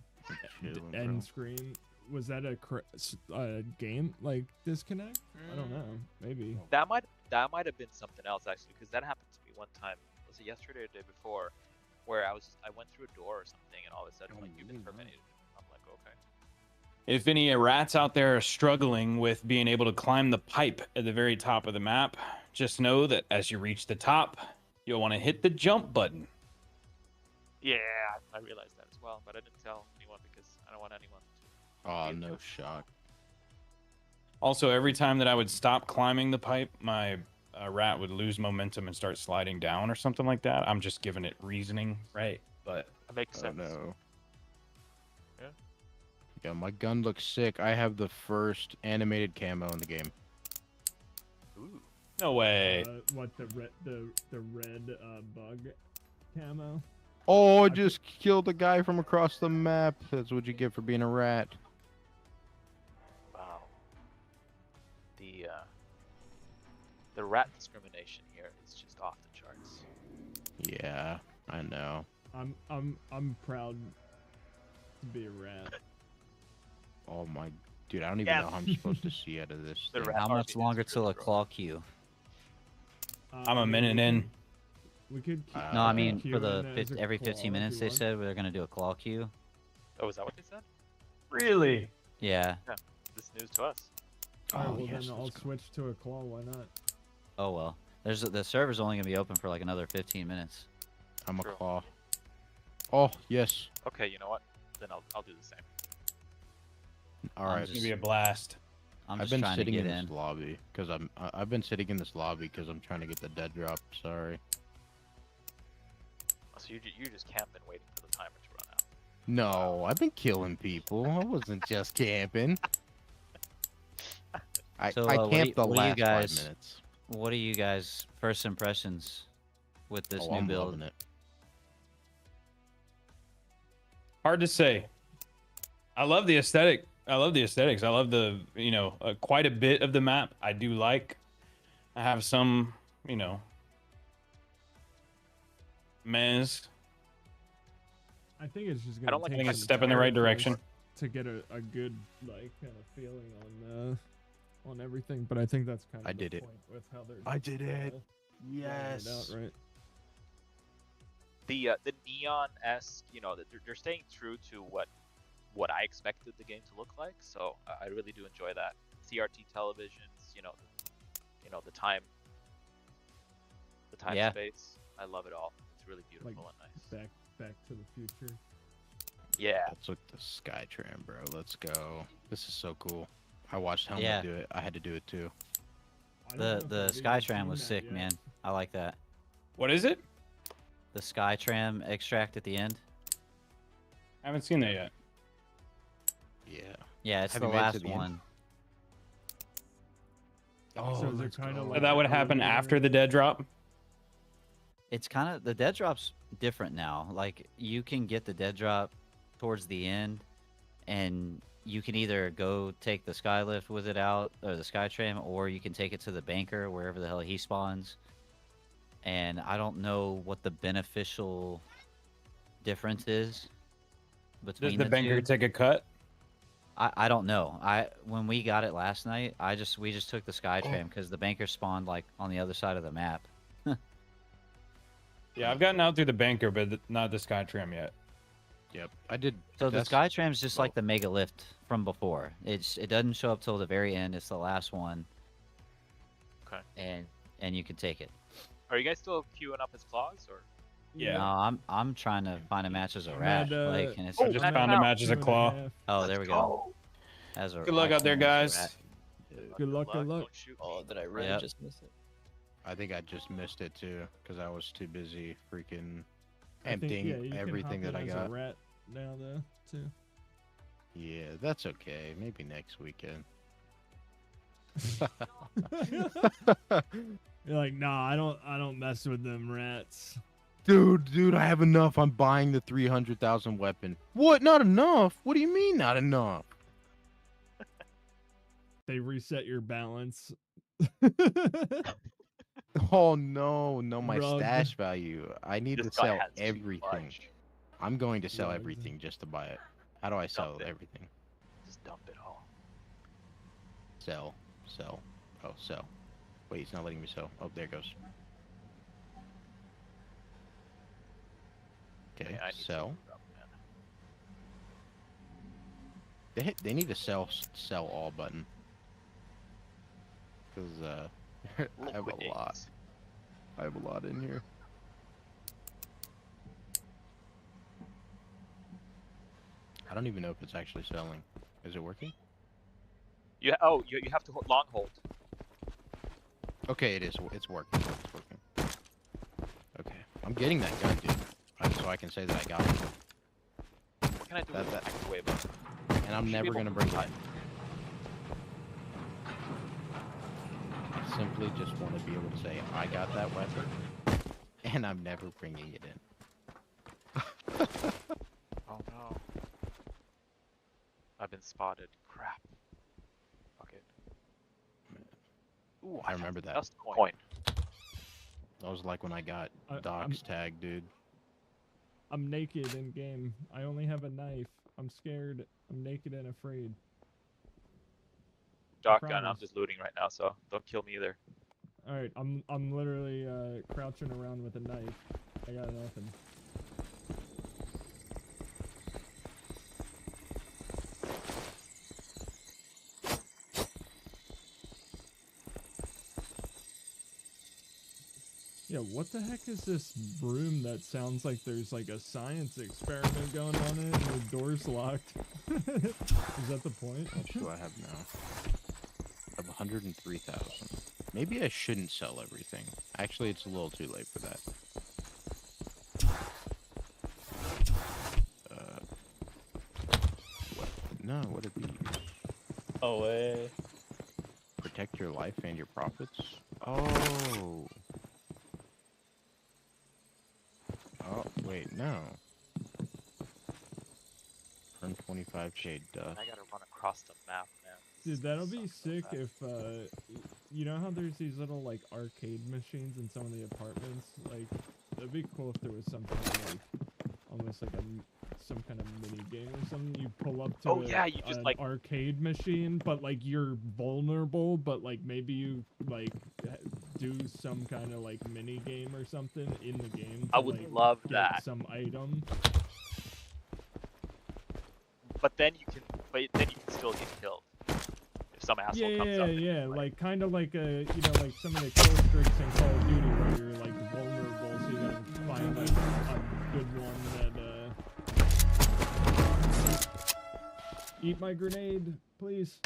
Chilling, bro. end screen. Was that a game like disconnect? I don't know. Maybe. That might have been something else actually, because that happened to me one time. Was it yesterday or the day before? Where I went through a door or something, and all of a sudden like you've been terminated. I'm like, okay. If any rats out there are struggling with being able to climb the pipe at the very top of the map, just know that as you reach the top, you'll want to hit the jump button. Yeah, I realized that as well, but I didn't tell anyone because I don't want anyone to. Oh, no shock. Also, every time that I would stop climbing the pipe, my rat would lose momentum and start sliding down or something like that. I'm just giving it reasoning, right? But That makes sense. No. Yeah. Yeah, my gun looks sick. I have the first animated camo in the game. Ooh. No way. What the red bug camo? Oh, I just killed a guy from across the map. That's what you get for being a rat. Wow. The rat discrimination here is just off the charts. Yeah, I know. I'm proud to be a rat. Oh my, dude, I don't even know how I'm supposed to see out of this. The thing. rat How much RB is longer till a really rough. claw queue? I'm a minute in. We could. Keep, No, I we could mean queue for the in as a every claw 15 if minutes you they want. said they're gonna do a claw queue. Oh, is that what they said? Really? Yeah. This is news to us. Alright, Oh, well yes, then I'll let's go. switch to a claw. Why not? Oh well. The server's only gonna be open for like another 15 minutes. I'm a True. claw. Oh yes. Okay, you know what? Then I'll do the same. All I'm right. It's gonna be a blast. I'm I've just been trying to sitting get in in. this lobby because I've been sitting in this lobby because I'm trying to get the dead drop. Sorry. So you just camping, waiting for the timer to run out. No, I've been killing people. I wasn't just camping. So, I what do camped the what do you last guys- 5 minutes. What are you guys' first impressions with this Oh, new I'm build? loving it. Hard to say. I love the aesthetic. I love the aesthetics. I love the, quite a bit of the map. I do like. I have some, mez. I think it's just I gonna don't like take I think it's a some step in the right time for us direction. to get a good like kind of feeling on everything. But I think that's kind of I the did it. point with how they're. I did it. laying it out, right? The neon-esque, they're staying true to what I expected the game to look like. So I really do enjoy that. CRT televisions, the time Yeah. space. I love it all. It's really beautiful and nice. Back to the future. Yeah. Let's look at the Skytram, bro. Let's go. This is so cool. I watched Helmet Yeah. do it. I had to do it too. I don't know if The I've even Skytram seen was that sick, yet. man. I like that. What is it? The Skytram extract at the end. I haven't seen that yet. Yeah. Yeah, it's Have the you made it to last the end? one. Oh, So is it let's kinda go. like So that would happen earlier- after the dead drop. It's kind of the dead drop's different now. Like you can get the dead drop towards the end, and you can either go take the Skylift with it out or the Skytram, or you can take it to the banker wherever the hell he spawns. And I don't know what the beneficial difference is Does between the banker two. take a cut? I don't know. When we got it last night, we just took the Skytram because the banker spawned like on the other side of the map. Yeah, I've gotten out through the banker, but not the Skytram yet. Yep. I did. So the that's- Skytram's just like the Mega Lift from before. It doesn't show up till the very end. It's the last one. Okay. And you can take it. Are you guys still queuing up as claws or? Yeah. No, I'm trying to find a match as a I'm rat. at, Like, and it's I just I'm found a out. match as a claw. oh, there we go. As a Good luck out there, as a guys. rat. Good luck. Good luck. Don't shoot me. Oh, did I really Yep. just miss it? I think I just missed it too because I was too busy freaking I think, emptying yeah, you can everything hop that I in as got. a rat now though too. Yeah, that's okay. Maybe next weekend. You're like, nah, I don't mess with them rats. Dude, I have enough. I'm buying the 300,000 weapon. What? Not enough? What do you mean not enough? They reset your balance. Oh no, my Rug. stash value. I need This to guy sell has too everything. much. I'm going to sell Rug. everything just to buy it. How do I sell Dump it. everything? Just dump it all. Sell. Oh, sell. Wait, it's not letting me sell. Oh, there it goes. Okay, Man, I need to sell. look it up, man. They need to sell all button. Because I have a lot. Liquidate. I have a lot in here. I don't even know if it's actually selling. Is it working? You have to long hold. Okay, it is. It's working. It's working. Okay, I'm getting that gun, dude. So I can say that I got it. What can I do with That- the microwave button? And I'm Should be never able gonna to bring it cut. in. I simply just want to be able to say I got that weapon, and I'm never bringing it in. Oh no. I've been spotted. Crap. Fuck it. Ooh, I remember that. Dust coin. That was like when I got I'm- Doc's tag, dude. I'm naked in game. I only have a knife. I'm scared. I'm naked and afraid. Shotgun. I'm promise. just looting right now, so don't kill me either. All right, I'm literally crouching around with a knife. I got nothing. Yeah, what the heck is this room that sounds like there's like a science experiment going on in it and the door's locked? Is that the point? How much do I have now? I have 103,000. Maybe I shouldn't sell everything. Actually, it's a little too late for that. What? No, what it be? Oh, way. Protect your life and your profits? Oh. Oh, wait, no. Earn 25k dust. I gotta run across the map, man. Dude, that'll be sick if, you know how there's these little, like, arcade machines in some of the apartments? Like, that'd be cool if there was something like, almost like some kind of mini game or something. You pull up to Oh, yeah, you just, an like- arcade machine, but, like, you're vulnerable, but, like, maybe you, like, do some kind of, like, mini game or something in the game. I to, would like, love get that. some item. But then you can still get killed if some asshole comes up. Yeah, like kind of like a, you know, like some of the kill streaks in Call of Duty where you're like vulnerable, so you gotta find like a good one that eat my grenade, please.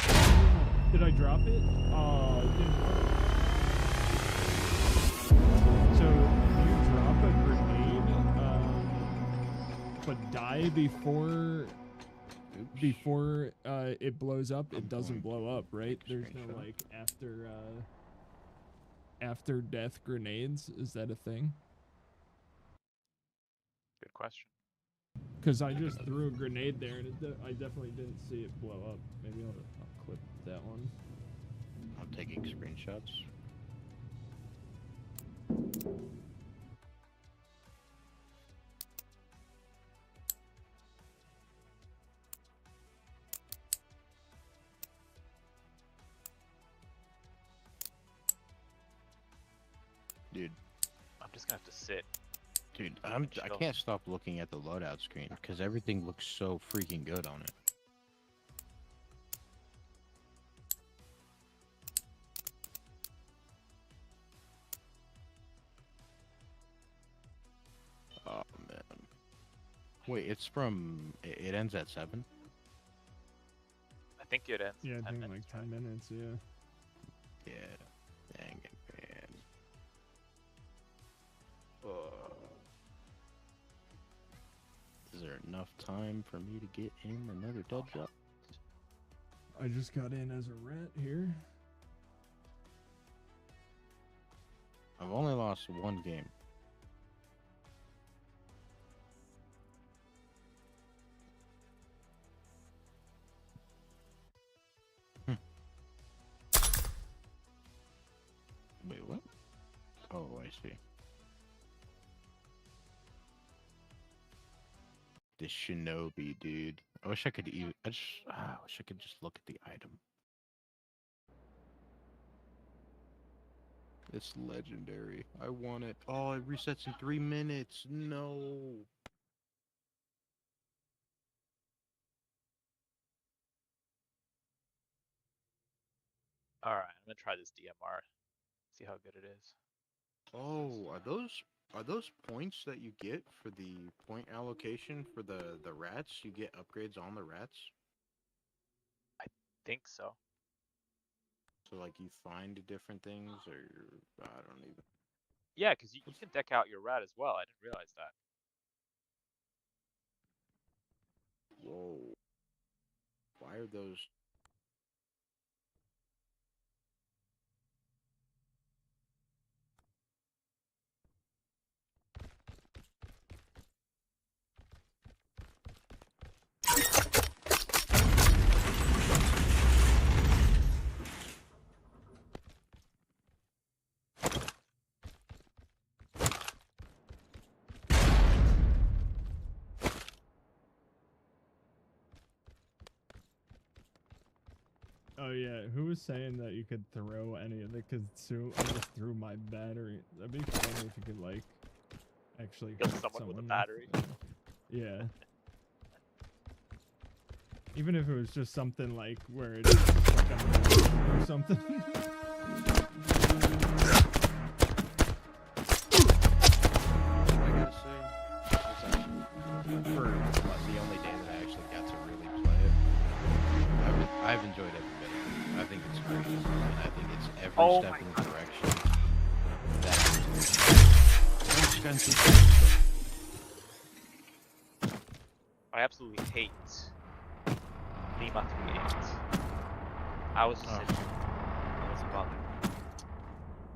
Did I drop it? Oh, it didn't work. So you drop a grenade, but die before it blows up, it doesn't blow up, right? There's no like after death grenades. Is that a thing? Good question. Because I just threw a grenade there and I definitely didn't see it blow up. Maybe I'll clip that one. I'm taking screenshots. Dude, I'm just gonna have to sit. dude, I can't stop looking at the loadout screen because everything looks so freaking good on it. Oh man. Wait, it's from it ends at 7? I think it ends. Yeah, in I 10 think minutes, like 10 minutes, yeah. Yeah. Dang it, man. Is there enough time for me to get in another dead drop? I just got in as a rat here. I've only lost one game. Wait, what? Oh, I see. This Shinobi, dude. I wish I could even. I wish I could just look at the item. It's legendary. I want it. Oh, it resets in 3 minutes. No. All right, I'm gonna try this DMR. See how good it is. Oh, are those points that you get for the point allocation for the rats? You get upgrades on the rats? Think so. So like you find different things, or I don't even. Yeah, because you can deck out your rat as well. I didn't realize that. Whoa. Why are those? Oh yeah, who was saying that you could throw any of the Kazoo? I just threw my battery. That'd be funny if you could like actually Kill hurt someone with a with, battery. yeah. Even if it was just something like where it's just like a or something. I gotta say, for the only day that I actually got to really play it, I've enjoyed every bit of it. I think it's great, and I think it's every Oh step my in the God. direction that so expensive. I absolutely hate Lima 38. I was just sitting there. I wasn't bothered.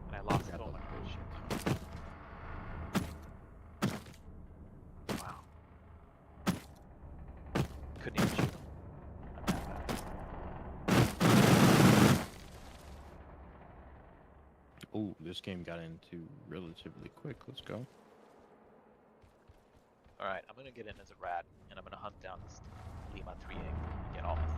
And I lost so much good shit. Wow. Couldn't even shoot him. Not that bad. Ooh, this game got into relatively quick. Let's go. Alright, I'm gonna get in as a rat, and I'm gonna hunt down this Lima 3A and get all my stuff.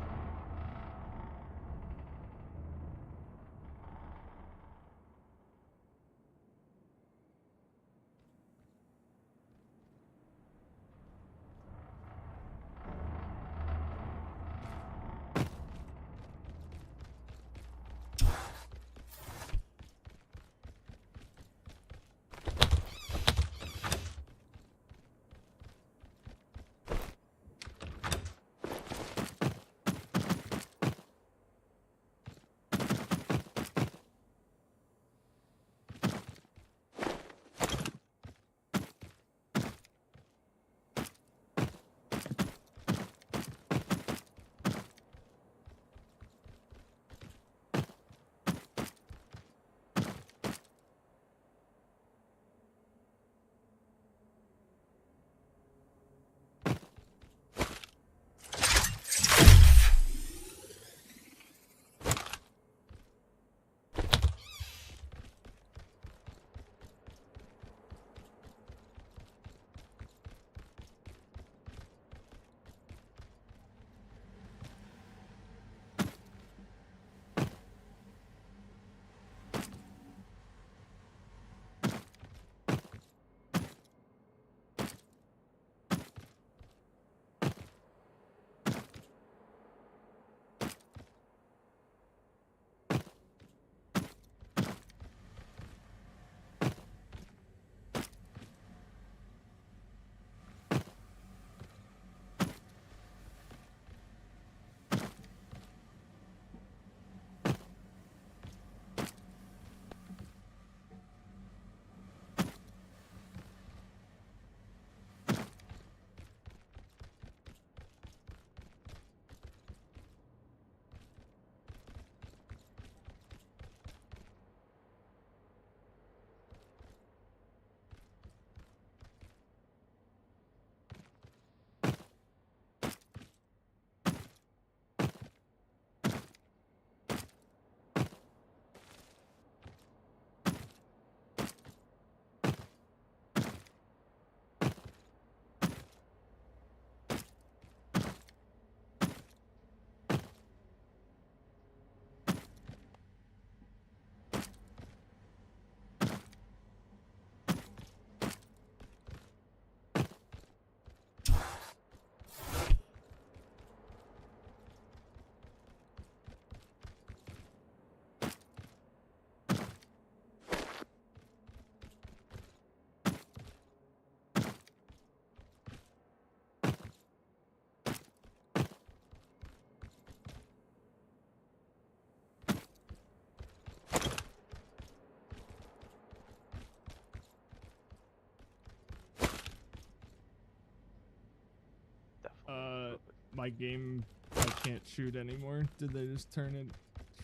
My game, I can't shoot anymore. Did they just turn it,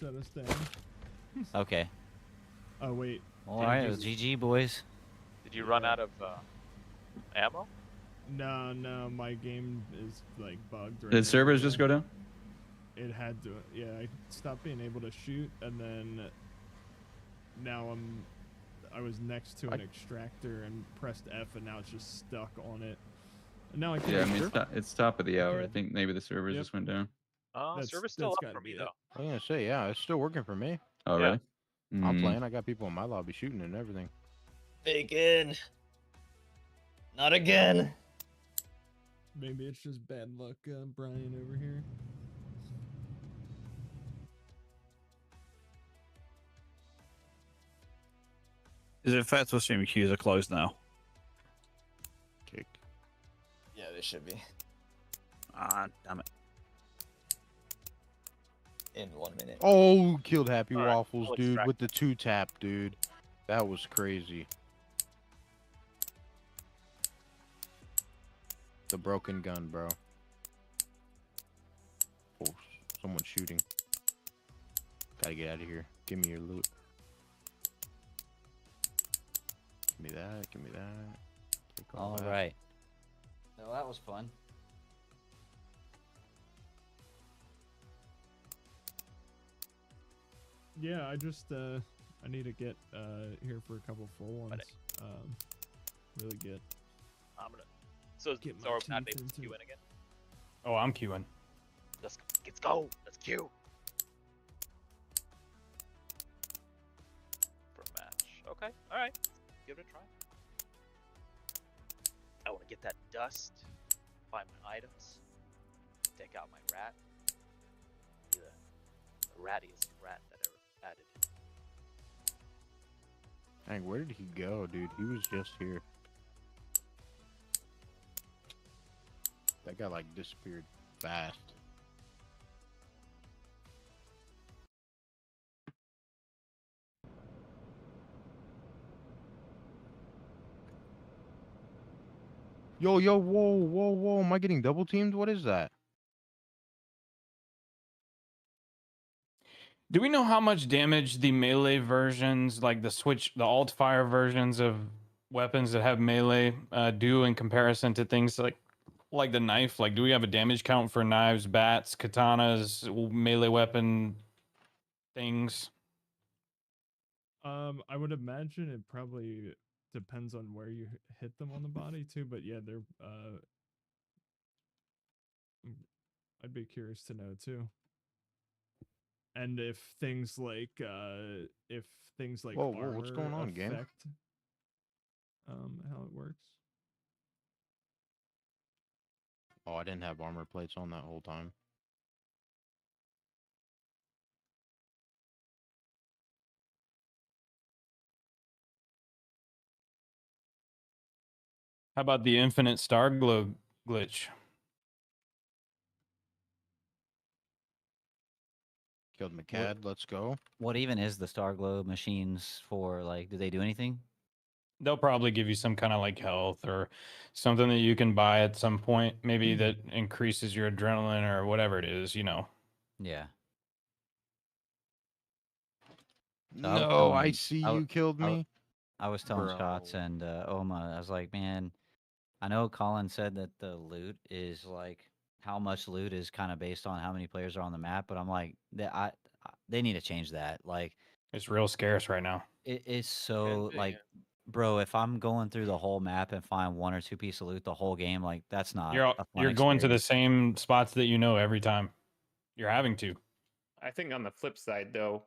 shut us down? Okay. Oh wait. All right, it was GG, boys. Did you run out of ammo? No, my game is like bugged. Right Did servers just go down? It had to. Yeah, I stopped being able to shoot, and then now I was next to an extractor and pressed F, and now it's just stuck on it. And now I can't. Yeah, I mean it's top of the hour. I think maybe the servers just went down. Server's still up gotta for me be it. though. I'm gonna say, yeah, it's still working for me. Oh, Yeah. really? I'm Mm. playing. I got people in my lobby shooting and everything. Bacon. Not again. Maybe it's just bad luck, Brian over here. Is it fair to assume queues are closed now? Kick. Yeah, they should be. Ah, damn it. In 1 minute. Oh, killed Happy All right, Waffles, I'll dude, extract with the 2-tap, dude. That was crazy. The broken gun, bro. Oh, someone's shooting. Gotta get out of here. Give me your loot. Give me that. Give me that. Take all All that. right. So that was fun. Yeah, I just I need to get here for a couple full ones. Really get. I'm gonna. So Get my Zoro not teeth able to into queue it. in again. Oh, I'm queuing. Let's go. Let's queue. For a match. Okay. All right. Give it a try. I want to get that dust. Find my items. Take out my rat. Be the rattiest rat that ever added. Dang, where did he go, dude? He was just here. That guy like disappeared fast. Yo, whoa. Am I getting double teamed? What is that? Do we know how much damage the melee versions, like the alt fire versions of weapons that have melee, do in comparison to things like the knife? Like, do we have a damage count for knives, bats, katanas, melee weapon things? I would imagine it probably depends on where you hit them on the body too, but yeah, they're I'd be curious to know too. And if things like Whoa, what's going armor on, game? affect how it works. Oh, I didn't have armor plates on that whole time. How about the infinite star glow glitch? Killed McCad. Let's go. What even is the Star Glow machines for? Like, do they do anything? They'll probably give you some kind of like health or something that you can buy at some point, maybe that increases your adrenaline or whatever it is, you know. Yeah. So No, I see you killed me. I was telling Shots Bro. and Oma, I was like, man, I know Colin said that the loot is like how much loot is kind of based on how many players are on the map, but I'm like, they need to change that. Like, It's real scarce right now. it is so be, like, yeah. bro, if I'm going through the whole map and find 1 or 2 pieces of loot the whole game, like that's not. You're a fun you're going to the experience. same spots that you know every time. You're having to. I think on the flip side, though,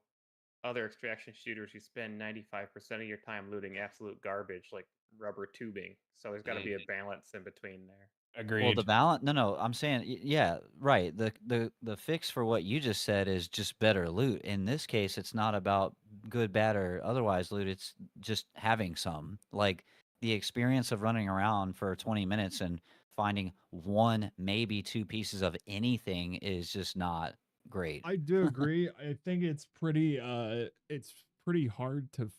other extraction shooters, you spend 95% of your time looting absolute garbage like rubber tubing. So there's got to be a balance in between there. Agreed. Well, the balance. No, I'm saying, yeah, right. The fix for what you just said is just better loot. In this case, it's not about good, bad, or otherwise loot. It's just having some. Like the experience of running around for 20 minutes and finding 1, maybe 2 pieces of anything is just not great. I do agree. I think it's pretty hard to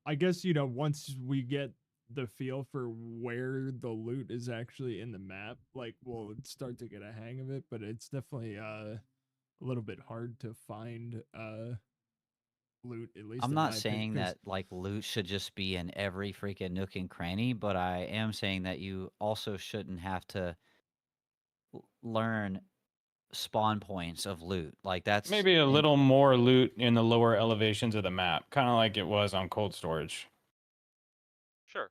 I guess, you know, once we get the feel for where the loot is actually in the map, like we'll start to get a hang of it, but it's definitely a little bit hard to find loot, at least I'm in not my opinion, saying 'cause- that like loot should just be in every freaking nook and cranny, but I am saying that you also shouldn't have to learn spawn points of loot. Like that's Maybe a in- little more loot in the lower elevations of the map, kind of like it was on cold storage. Sure.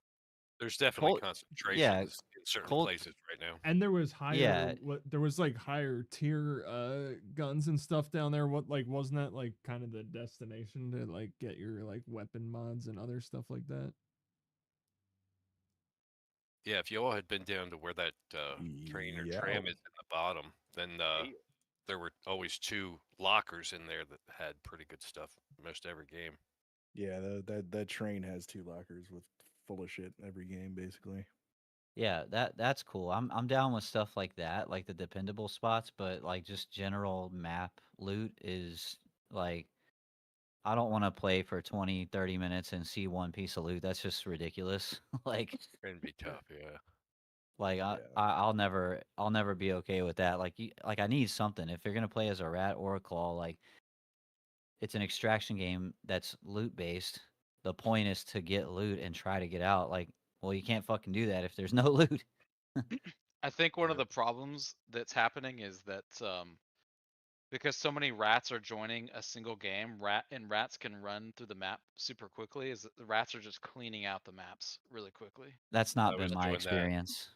There's definitely Cold- concentrations yeah, in certain Cold- places right now. And there was higher Yeah. there was like higher tier guns and stuff down there. What like wasn't that like kind of the destination to like get your like weapon mods and other stuff like that? Yeah, if you all had been down to where that train or tram is in the bottom, then there were always 2 lockers in there that had pretty good stuff most every game. Yeah, that train has 2 lockers with full of shit every game, basically. Yeah, that's cool. I'm down with stuff like that, like the dependable spots, but like just general map loot is like I don't want to play for 20, 30 minutes and see one piece of loot. That's just ridiculous. like It'd be tough, yeah. like I'll never be okay with that. Like like I need something. If you're gonna play as a rat or a claw, like it's an extraction game that's loot based. The point is to get loot and try to get out. Like, well, you can't fucking do that if there's no loot. I think one of the problems that's happening is that because so many rats are joining a single game, rats can run through the map super quickly. Is that the rats are just cleaning out the maps really quickly. That's not been my experience.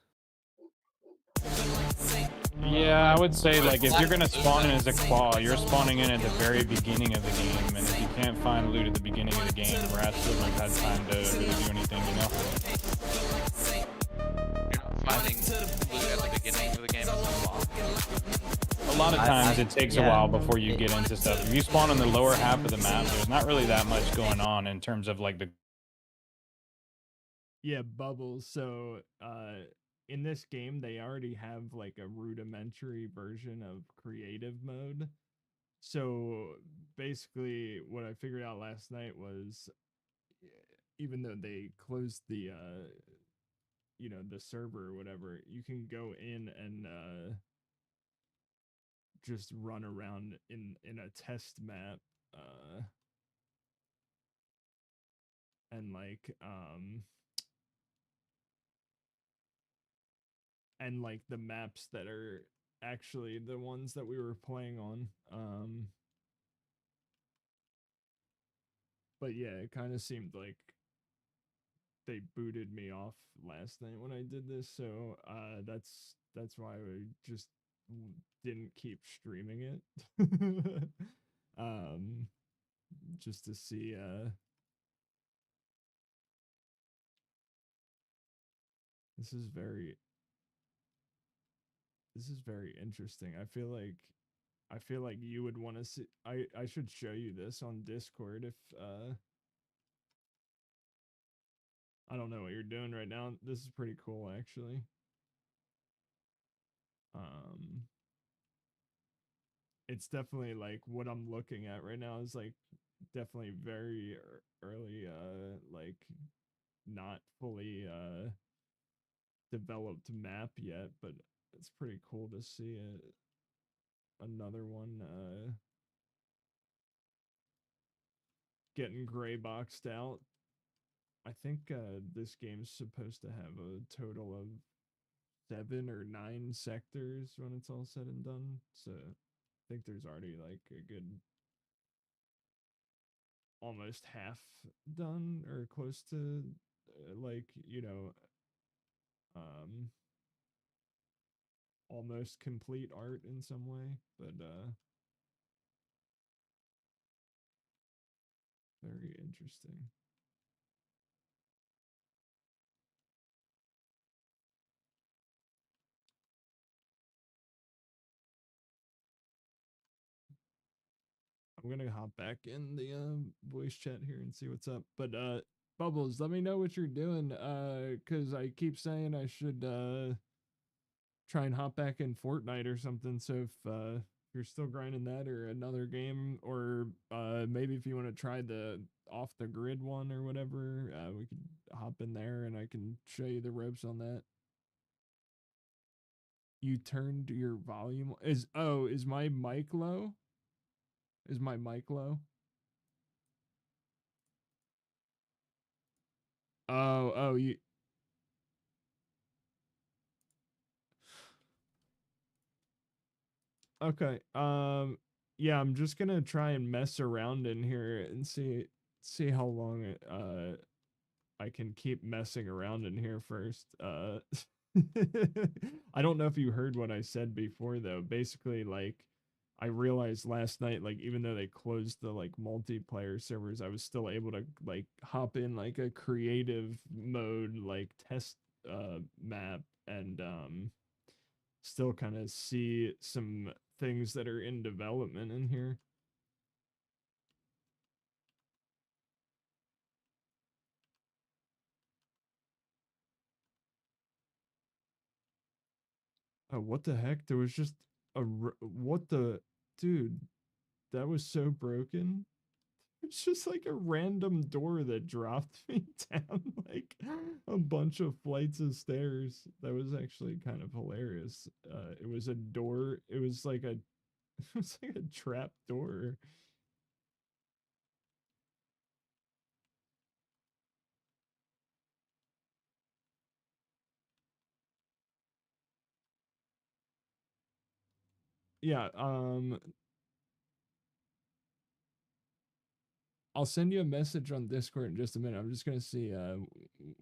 Yeah, I would say like if you're gonna spawn in as a claw, you're spawning in at the very beginning of the game, and if you can't find loot at the beginning of the game, rats wouldn't have had time to really do anything, you know? You're not finding loot at the beginning of the game as a claw. A lot of times it takes a yeah. while before you get into stuff. If you spawn on the lower half of the map, there's not really that much going on in terms of like the Yeah, bubbles. So in this game they already have like a rudimentary version of creative mode. So basically what I figured out last night was even though they closed the you know, the server or whatever, you can go in and just run around in a test map and like and like the maps that are actually the ones that we were playing on. But yeah, it kind of seemed like they booted me off last night when I did this, so that's why I just didn't keep streaming it. Just to see this is very interesting. I feel like you would want to see. I should show you this on Discord if I don't know what you're doing right now. This is pretty cool actually. It's definitely like what I'm looking at right now is like definitely very early like not fully developed map yet, but it's pretty cool to see it. Another one getting gray boxed out. I think this game's supposed to have a total of 7 or 9 sectors when it's all said and done. So I think there's already like a good almost half done or close to like, you know, almost complete art in some way, but very interesting. I'm gonna hop back in the voice chat here and see what's up. But Bubbles, let me know what you're doing. Cause I keep saying I should try and hop back in Fortnite or something. So if you're still grinding that or another game, or maybe if you want to try the off the grid one or whatever, we could hop in there and I can show you the ropes on that. You turned your volume is my mic low? Is my mic low? Oh, you. Okay. Yeah, I'm just gonna try and mess around in here and see how long I can keep messing around in here first. I don't know if you heard what I said before though. Basically, like I realized last night, like even though they closed the like multiplayer servers, I was still able to like hop in like a creative mode, like test map and still kind of see some things that are in development in here. Oh, what the heck? There was just what the dude? That was so broken. It's just like a random door that dropped me down like a bunch of flights of stairs. That was actually kind of hilarious. It was a door. It was like a it was like a trap door. Yeah, I'll send you a message on Discord in just a minute. I'm just gonna see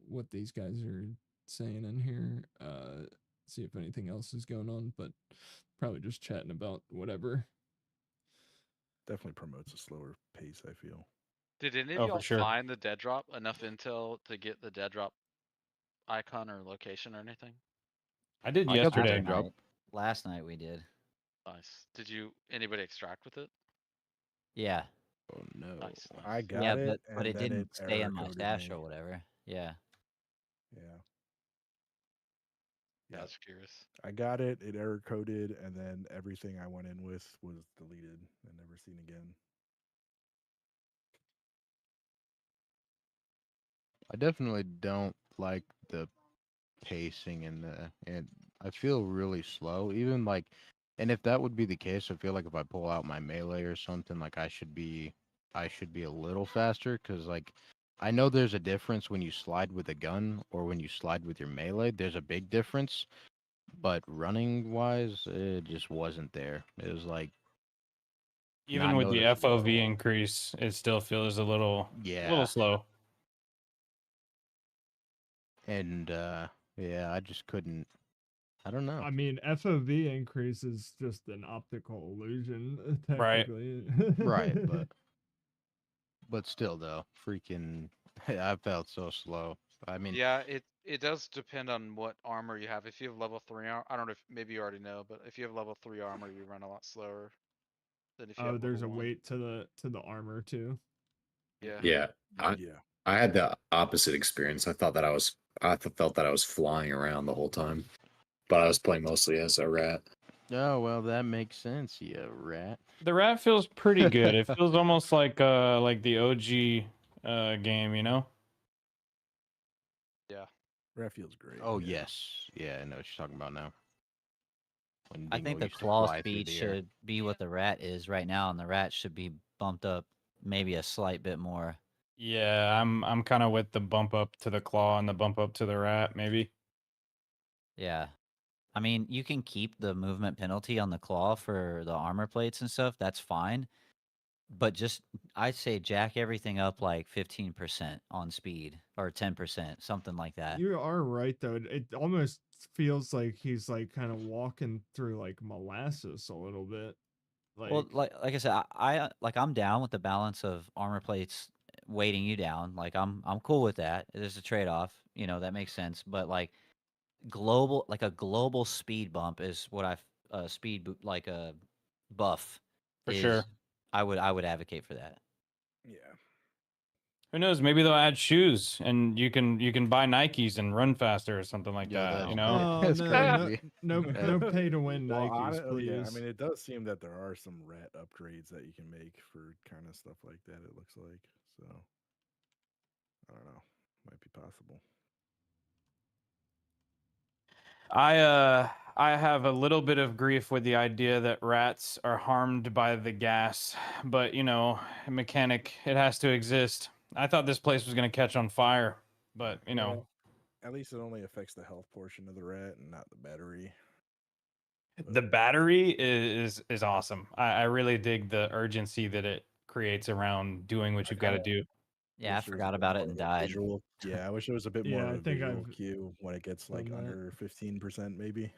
what these guys are saying in here. See if anything else is going on, but probably just chatting about whatever. Definitely promotes a slower pace, I feel. Did any Oh, of for y'all sure. find the dead drop enough intel to get the dead drop icon or location or anything? I did I got the yesterday. dead drop. Last night we did. Nice. Did you anybody extract with it? Yeah. Oh no. Nice. I got Yeah, it, but it and then didn't stay in my error-coded stash me. or whatever. Yeah. Yeah. Yeah, I was curious. I got it. It error coded, and then everything I went in with was deleted and never seen again. I definitely don't like the pacing and I feel really slow. Even like, and if that would be the case, I feel like if I pull out my melee or something, like I should be a little faster because like I know there's a difference when you slide with a gun or when you slide with your melee. There's a big difference, but running wise, it just wasn't there. It was like Even not with the noticeable at FOV all. increase, it still feels a little Yeah. slow. And yeah, I just couldn't. I don't know. I mean, FOV increase is just an optical illusion, Right. technically. Right, but still though, freaking I felt so slow. I mean, Yeah, it does depend on what armor you have. If you have level 3 armor, I don't know if maybe you already know, but if you have level 3 armor, you run a lot slower than if you Oh, have there's level a 1. weight to the armor too. Yeah. Yeah, I had the opposite experience. I felt that I was flying around the whole time, but I was playing mostly as a rat. oh well, that makes sense, you rat. The rat feels pretty good. It feels almost like the OG game, you know? Yeah. Rat feels great. Oh yeah. yes, yeah, I know what you're talking about now. When I think Dingo the used to claw fly through speed the air. should be what the rat is right now, and the rat should be bumped up maybe a slight bit more. Yeah, I'm kind of with the bump up to the claw and the bump up to the rat, maybe. Yeah. I mean, you can keep the movement penalty on the claw for the armor plates and stuff. That's fine. But just, I'd say jack everything up like 15% on speed or 10%, something like that. You are right though. It almost feels like he's like kind of walking through like molasses a little bit. Like Well, like I said, like I'm down with the balance of armor plates weighting you down. Like I'm cool with that. There's a trade off, that makes sense. But like a global speed bump is what like a buff For is. sure. I would advocate for that. Yeah. Who knows? Maybe they'll add shoes, and you can buy Nikes and run faster or something like Yeah, that. that's- You know? oh That's no, crazy. no pay to win Well, Nikes, please. yeah, I mean, it does seem that there are some rat upgrades that you can make for kind of stuff like that. It looks like so. I don't know. Might be possible. I have a little bit of grief with the idea that rats are harmed by the gas, but a mechanic, it has to exist. I thought this place was gonna catch on fire, but Well, at least it only affects the health portion of the rat and not the battery. the battery is awesome. I really dig the urgency that it creates around doing what you've got to do. Yeah, I Wish there was a forgot bit about more it and of a died. Visual. Yeah, I wish there was a bit more Yeah, of I a think visual I've cue when it gets like done that. under 15%, maybe.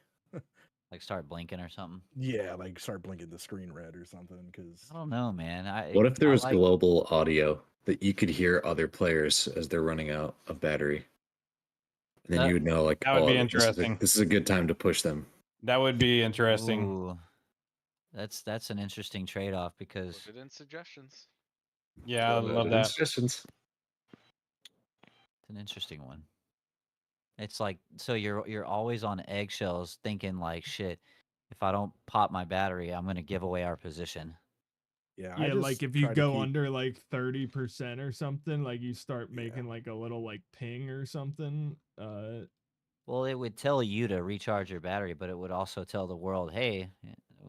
Like start blinking or something. Yeah, like start blinking the screen red or something. Because I don't know, man. What if there I was like global audio that you could hear other players as they're running out of battery? And then That- you would know, like, That would be oh, interesting. this is a good time to push them. That would be interesting. Ooh, that's an interesting trade-off because Put it in suggestions. Yeah, I love It that. Suggestions. it's an interesting one. It's like so you're always on eggshells, thinking like, shit, if I don't pop my battery, I'm gonna give away our position. yeah, I Yeah, just like if you try to go keep- under like 30% or something, like you start Yeah. making like a little like ping or something. Well, it would tell you to recharge your battery, but it would also tell the world, hey,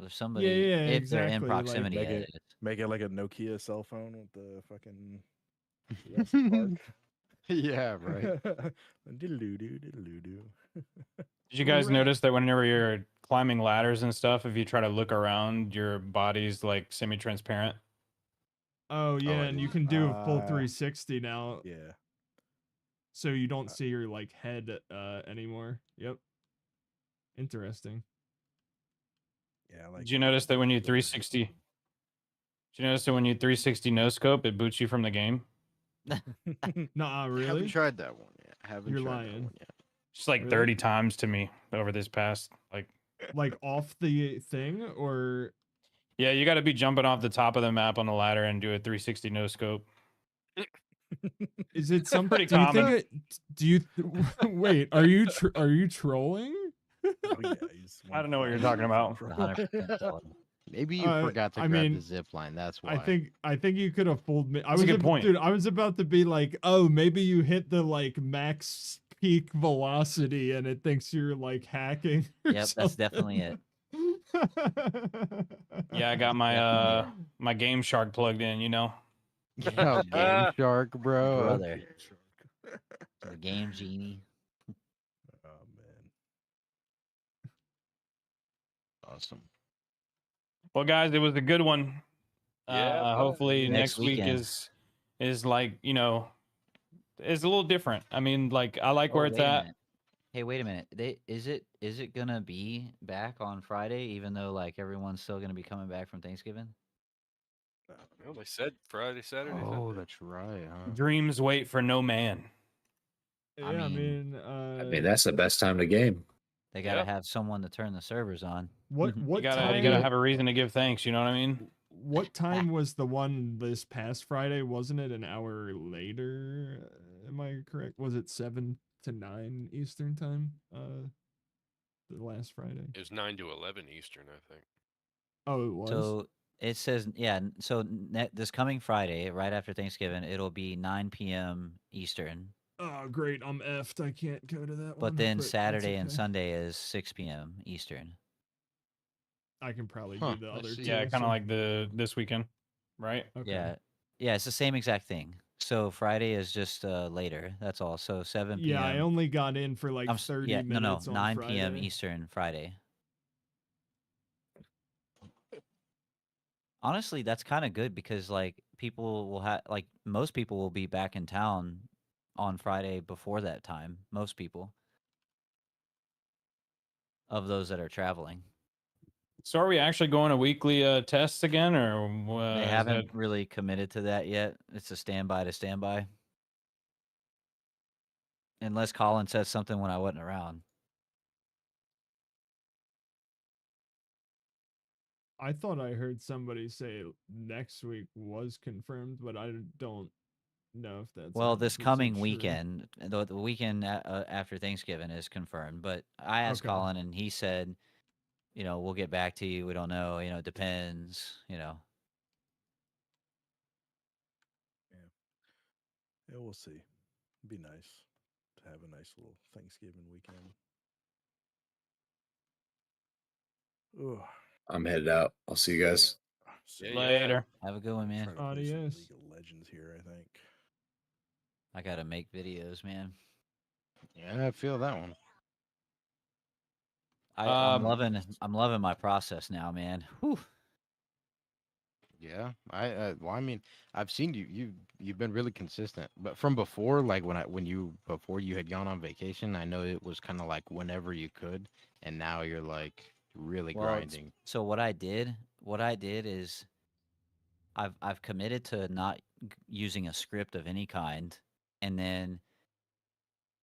if somebody, yeah, if they're in exactly, like, proximity, make it is. make it like a Nokia cell phone with the fucking Jurassic Park. Yeah, right. Diddle-doo-doo, diddle-doo-doo. Did you guys Correct. notice that whenever you're climbing ladders and stuff, if you try to look around, your body's like semi-transparent? Oh yeah, and you yeah. can do a full 360 now, Yeah. so you don't see your like head anymore. Yep. Interesting. Yeah, like Did you notice that when you 360? Did you notice that when you 360 no scope, it boots you from the game? Nah, I really? haven't tried that one yet. You're tried that lying. one yet. Just like Really? 30 times to me over this past Like off the thing, or Yeah, you got to be jumping off the top of the map on the ladder and do a 360 no scope. is it something? Pretty Do you common. think it? Do you wait? Are you trolling? Oh, yeah, he's I don't know what you're talking about. 100% solid. Maybe you forgot to I grab mean, the zip line. That's why. I think you could have fooled me. That's a good point. Dude, I was about to be like, oh, maybe you hit the like max peak velocity and it thinks you're like hacking. or Yep, that's definitely something. it. Yeah, I got my my Game Shark plugged in, you know. Oh, Game Shark, bro. Brother. The game genie. Oh man. Awesome. Well, guys, it was a good one. Yeah, bud. Hopefully Next next week weekend. is like, you know, is a little different. I mean, like I like where Oh, it's wait a at. minute. Hey, wait a minute. Is it gonna be back on Friday, even though like everyone's still gonna be coming back from Thanksgiving? Well, they said Friday, Saturday. Oh, that's right, huh? Dreams wait for no man. Yeah, I mean, I mean, that's the best time to game. They gotta Yep. have someone to turn the servers on. what You what gotta time? have a reason to give thanks. You know what I mean? What time was the one this past Friday? Wasn't it an hour later? Am I correct? Was it 7 to 9 Eastern time? The last Friday. It was 9 to 11 Eastern, I think. Oh, it was. So it says, yeah. So this coming Friday, right after Thanksgiving, it'll be 9 p.m. Eastern. Oh, great! I'm effed. I can't go to that one. But then that's Saturday and okay. Sunday is 6 p.m. Eastern. I can probably Huh, do the I other see. two. Yeah, kind so- of like this weekend, right? Okay. Yeah, yeah. It's the same exact thing. So Friday is just later. That's all. So 7 p.m. Yeah, I only got in for like I'm s- 30 yeah, minutes no, on 9 p.m. Friday. Eastern Friday. Honestly, that's kind of good because like people will have like most people will be back in town on Friday before that time. Most people of those that are traveling. So are we actually going to weekly tests again, or They is haven't that- really committed to that yet. It's a standby to standby. Unless Colin says something when I wasn't around. I thought I heard somebody say next week was confirmed, but I don't know if that's Well, this 100% coming true. weekend, the weekend after Thanksgiving is confirmed. But I asked Okay. Colin, and he said, you know, we'll get back to you. We don't know. You know, it depends. You know. Yeah, we'll see. It'd be nice to have a nice little Thanksgiving weekend. Ugh. I'm headed out. I'll see you guys. Later? Have a good one, man. Trying to play some Adios. League of Legends here, I think. I gotta make videos, man. Yeah, I feel that one. I'm Um, loving my process now, man. Whew. Yeah, well, I mean, I've seen you've been really consistent. But from before, like before you had gone on vacation, I know it was kind of like whenever you could, and now you're like really Well, grinding. so what I did is I've committed to not using a script of any kind, and then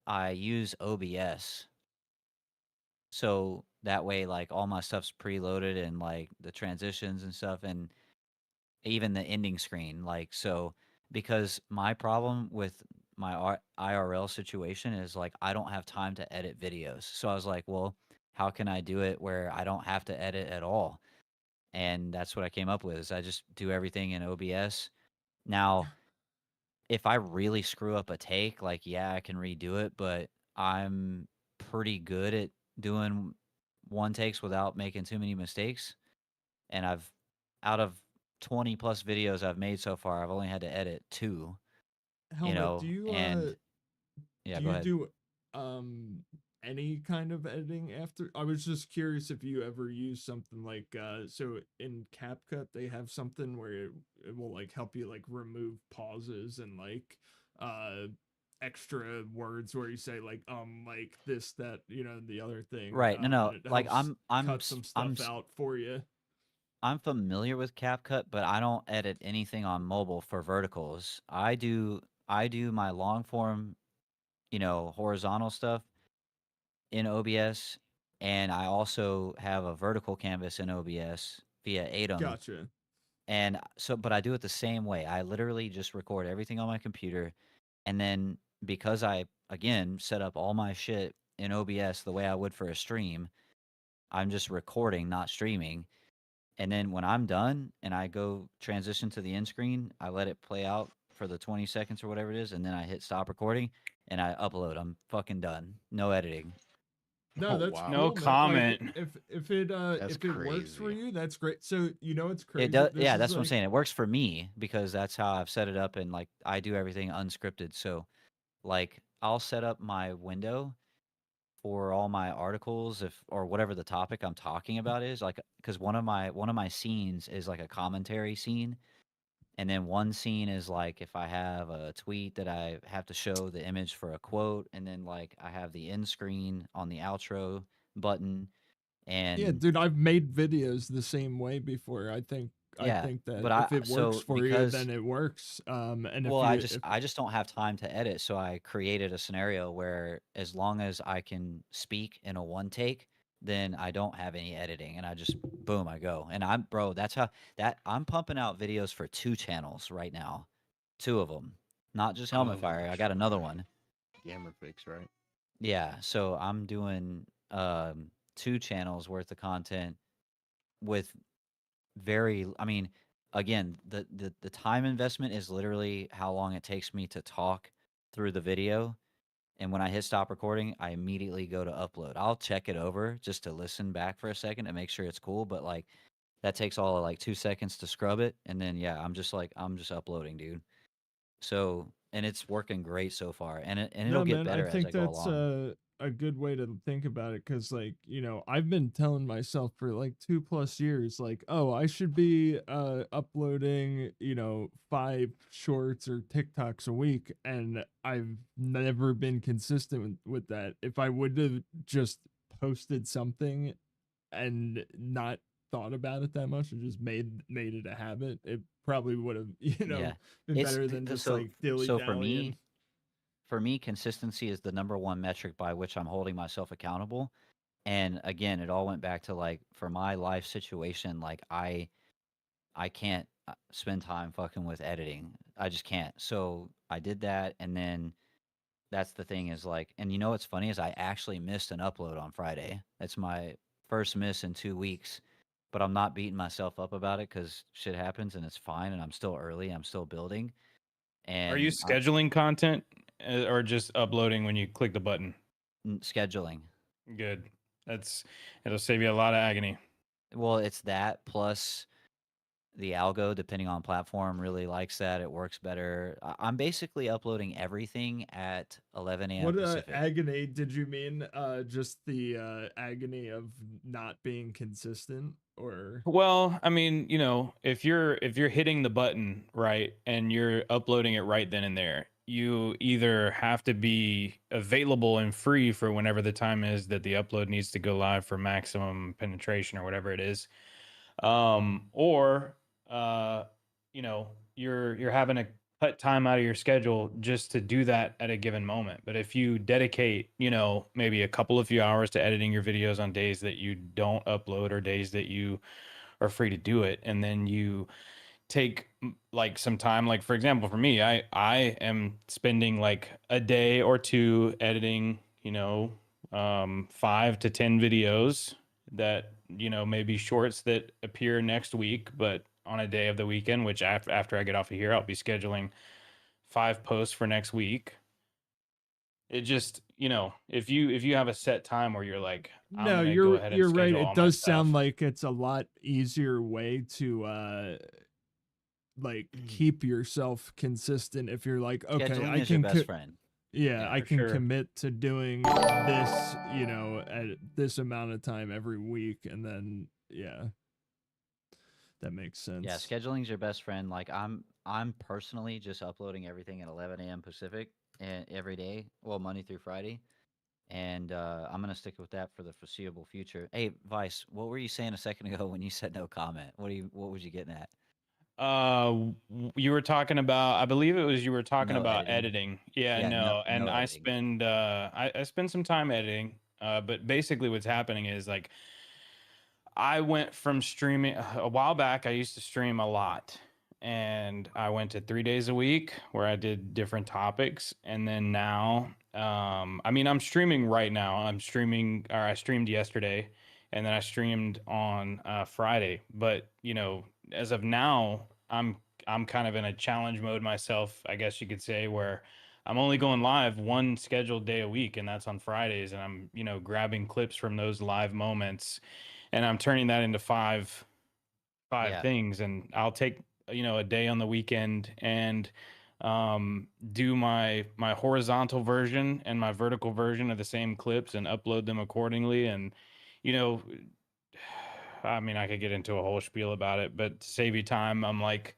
I use OBS. So that way, like all my stuff's preloaded and like the transitions and stuff, and even the ending screen. Like so, because my problem with my IRL situation is like I don't have time to edit videos. So I was like, well, how can I do it where I don't have to edit at all? And that's what I came up with. Is I just do everything in OBS. Now, if I really screw up a take, like yeah, I can redo it, but I'm pretty good at doing one takes without making too many mistakes. And out of 20 plus videos I've made so far, I've only had to edit 2, Helmet, do you and yeah, do go you ahead. do any kind of editing after? I was just curious if you ever use something like so in CapCut they have something where it will like help you like remove pauses and like extra words where you say like this, that, the other thing, Right. No, no. and it Like helps cut some stuff out for you. I'm familiar with CapCut, but I don't edit anything on mobile for verticals. I do my long form, horizontal stuff in OBS, and I also have a vertical canvas in OBS via Atom. Gotcha. And so, but I do it the same way. I literally just record everything on my computer, and then because I again set up all my shit in OBS the way I would for a stream, I'm just recording, not streaming. And then when I'm done and I go transition to the end screen, I let it play out for the 20 seconds or whatever it is, and then I hit stop recording and I upload. I'm fucking done. No editing. No, that's No cool, man. comment. Like, if it That's if it works for crazy. you, that's great. So it's crazy. It does, This yeah, is that's what I'm like saying. It works for me because that's how I've set it up, and like I do everything unscripted. So, like, I'll set up my window for all my articles if or whatever the topic I'm talking about is, like, because one of my scenes is like a commentary scene, and then one scene is like if I have a tweet that I have to show the image for a quote, and then like I have the end screen on the outro button, yeah, and dude, I've made videos the same way before. I yeah. think that But if it works so for you, then it works. And if well, you if I just don't have time to edit, so I created a scenario where as long as I can speak in a one take, then I don't have any editing, and I just boom, I go. And that's how that I'm pumping out videos for 2 channels right now. 2 of them. Not just Helmet Fire. I got another one. Gamer Fix, right? Yeah, so I'm doing 2 channels worth of content with I mean, again, the time investment is literally how long it takes me to talk through the video. And when I hit stop recording, I immediately go to upload. I'll check it over just to listen back for a second and make sure it's cool. But like that takes all of like 2 seconds to scrub it. And then yeah, I'm just uploading, dude. So and it's working great so far. And it'll No, get man, I better as I think go that's along. a good way to think about it because, like, I've been telling myself for like 2+ years, like, oh, I should be uploading, 5 shorts or TikToks a week, and I've never been consistent with that. If I would have just posted something and not thought about it that much and just made it a habit, it probably would have, Yeah. been It's better than just so like dilly so dallying. for me, consistency is the number one metric by which I'm holding myself accountable. And again, it all went back to like for my life situation, like I can't spend time fucking with editing. I just can't. So I did that, and then that's the thing is like, and what's funny is I actually missed an upload on Friday. That's my first miss in 2 weeks, but I'm not beating myself up about it because shit happens and it's fine, and I'm still early. I'm still building, Are you and scheduling content or just uploading when you click the button? scheduling. Good. It'll save you a lot of agony. Well, it's that plus the algo, depending on platform, really likes that. It works better. I'm basically uploading everything at 11 a.m. What Pacific. agony did you mean? Just the agony of not being consistent, or Well, I mean, you know, if you're hitting the button right and you're uploading it right then and there, you either have to be available and free for whenever the time is that the upload needs to go live for maximum penetration or whatever it is, or you know, you're having to cut time out of your schedule just to do that at a given moment. But if you dedicate, you know, maybe a couple of few hours to editing your videos on days that you don't upload or days that you are free to do it, and then you take like some time, like for example, for me, I am spending like a day or two editing, you know, 5 to 10 videos that, you know, maybe shorts that appear next week, but on a day of the weekend, which after I get off of here, I'll be scheduling 5 posts for next week. It just, you know, if you have a set time where you're like, I'm no, gonna go you're ahead and you're right. schedule all It my does stuff. sound like it's a lot easier way to like keep yourself consistent if you're like, okay, Scheduling I is your can best friend. yeah, Yeah, I for can sure. commit to doing this, you know, at this amount of time every week, and then yeah, that makes sense. Yeah, scheduling's your best friend. Like I'm personally just uploading everything at 11 a.m. Pacific and every day, well, Monday through Friday, and I'm gonna stick with that for the foreseeable future. Hey, Vice, what were you saying a second ago when you said no comment? What was you getting at? You were talking about, I believe it was you were talking No about editing. editing. Yeah, Yeah, no, and no I editing. spend I spend some time editing. But basically what's happening is like I went from streaming a while back. I used to stream a lot, and I went to 3 days a week where I did different topics. And then now, I mean, I'm streaming right now. I'm streaming, or I streamed yesterday, and then I streamed on Friday. But you know, as of now, I'm kind of in a challenge mode myself, I guess you could say, where I'm only going live one scheduled day a week, and that's on Fridays. And I'm, you know, grabbing clips from those live moments, and I'm turning that into five Yeah. things. And I'll take, you know, a day on the weekend and do my horizontal version and my vertical version of the same clips and upload them accordingly. And you know, I mean, I could get into a whole spiel about it, but to save you time, I'm like,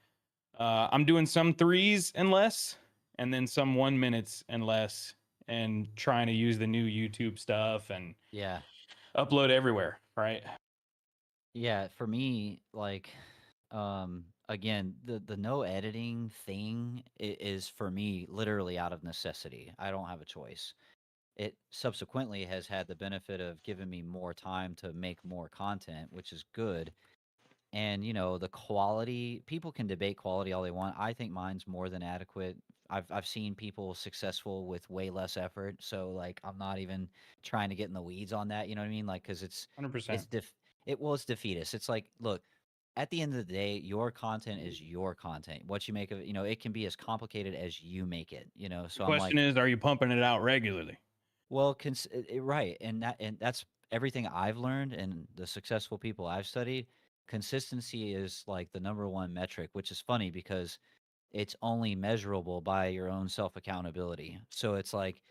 I'm doing some 3s and less, and then some 1 minutes and less, and trying to use the new YouTube stuff and Yeah. upload everywhere, right? Yeah, for me, like, again, the no editing thing is for me literally out of necessity. I don't have a choice. It subsequently has had the benefit of giving me more time to make more content, which is good. And you know, the quality, people can debate quality all they want. I think mine's more than adequate. I've seen people successful with way less effort, so like I'm not even trying to get in the weeds on that, you know what I mean? Like cuz it's 100%. it's defeatist. It's like, look, at the end of the day, your content is your content. What you make of it, you know, it can be as complicated as you make it, you know. The So I'm like, question is, are you pumping it out regularly? well, right, and that's everything I've learned and the successful people I've studied. Consistency is like the number one metric, which is funny because it's only measurable by your own self accountability. So it's like,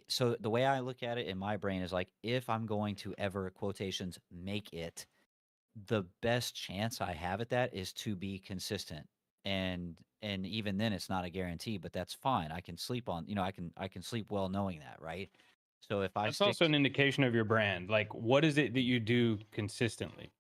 so the way I look at it in my brain is like, if I'm going to ever quotations make it, the best chance I have at that is to be consistent. And even then it's not a guarantee, but that's fine. I can sleep on, you know, I can sleep well knowing that, right? So if I That's stick also an indication of your brand. Like, what is it that you do consistently?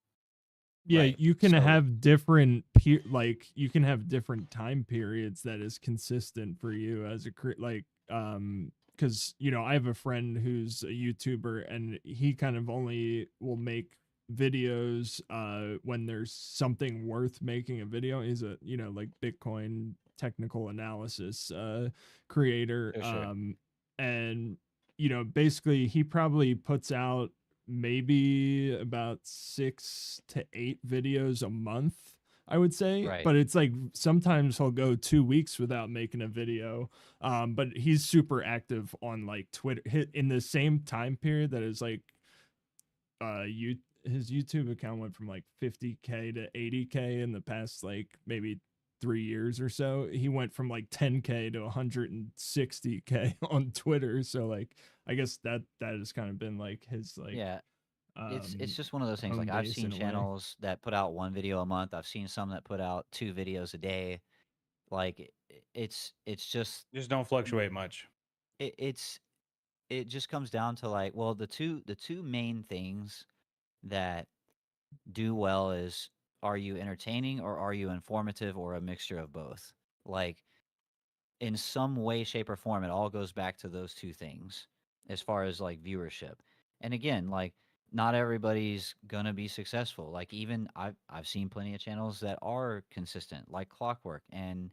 Yeah, Right. you can So have different like you can have different time periods that is consistent for you as a like because you know I have a friend who's a YouTuber and he kind of only will make videos when there's something worth making a video. He's a, you know, like Bitcoin technical analysis creator, for sure. and you know basically he probably puts out maybe about 6 to 8 videos a month, I would say. Right. But it's like sometimes he'll go 2 weeks without making a video. But he's super active on like Twitter in the same time period that is like you his YouTube account went from like 50K to 80K in the past like maybe 3 years or so. He went from like 10K to 160K on Twitter. So like I guess that has kind of been like his like Yeah, it's um just one of those things. home Like I've base seen in a way. channels that put out one video a month. I've seen some that put out 2 videos a day. Like it's just don't fluctuate much. It just comes down to like, well, the two main things that do well is, are you entertaining or are you informative, or a mixture of both? Like in some way, shape, or form, it all goes back to those two things as far as like viewership. And again, like not everybody's gonna be successful. Like even I've seen plenty of channels that are consistent, like Clockwork, and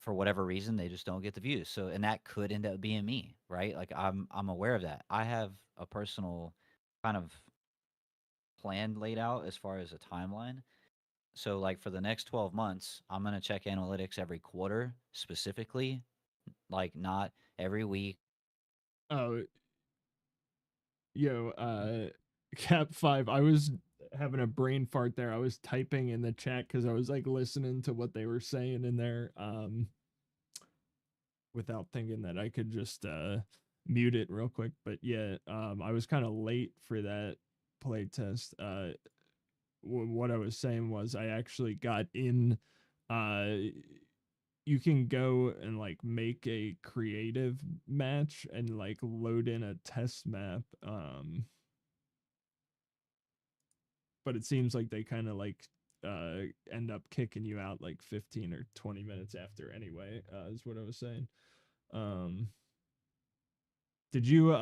for whatever reason they just don't get the views. So and that could end up being me, right? Like I'm aware of that. I have a personal kind of plan laid out as far as a timeline. So like for the next 12 months, I'm going to check analytics every quarter specifically, like not every week. Oh, yo, Cap 5, I was having a brain fart there. I was typing in the chat cuz I was like listening to what they were saying in there without thinking that I could just mute it real quick. But yeah, I was kind of late for that play test. What I was saying was I actually got in you can go and like make a creative match and like load in a test map but it seems like they kind of like end up kicking you out like 15 or 20 minutes after anyway, is what I was saying. Did you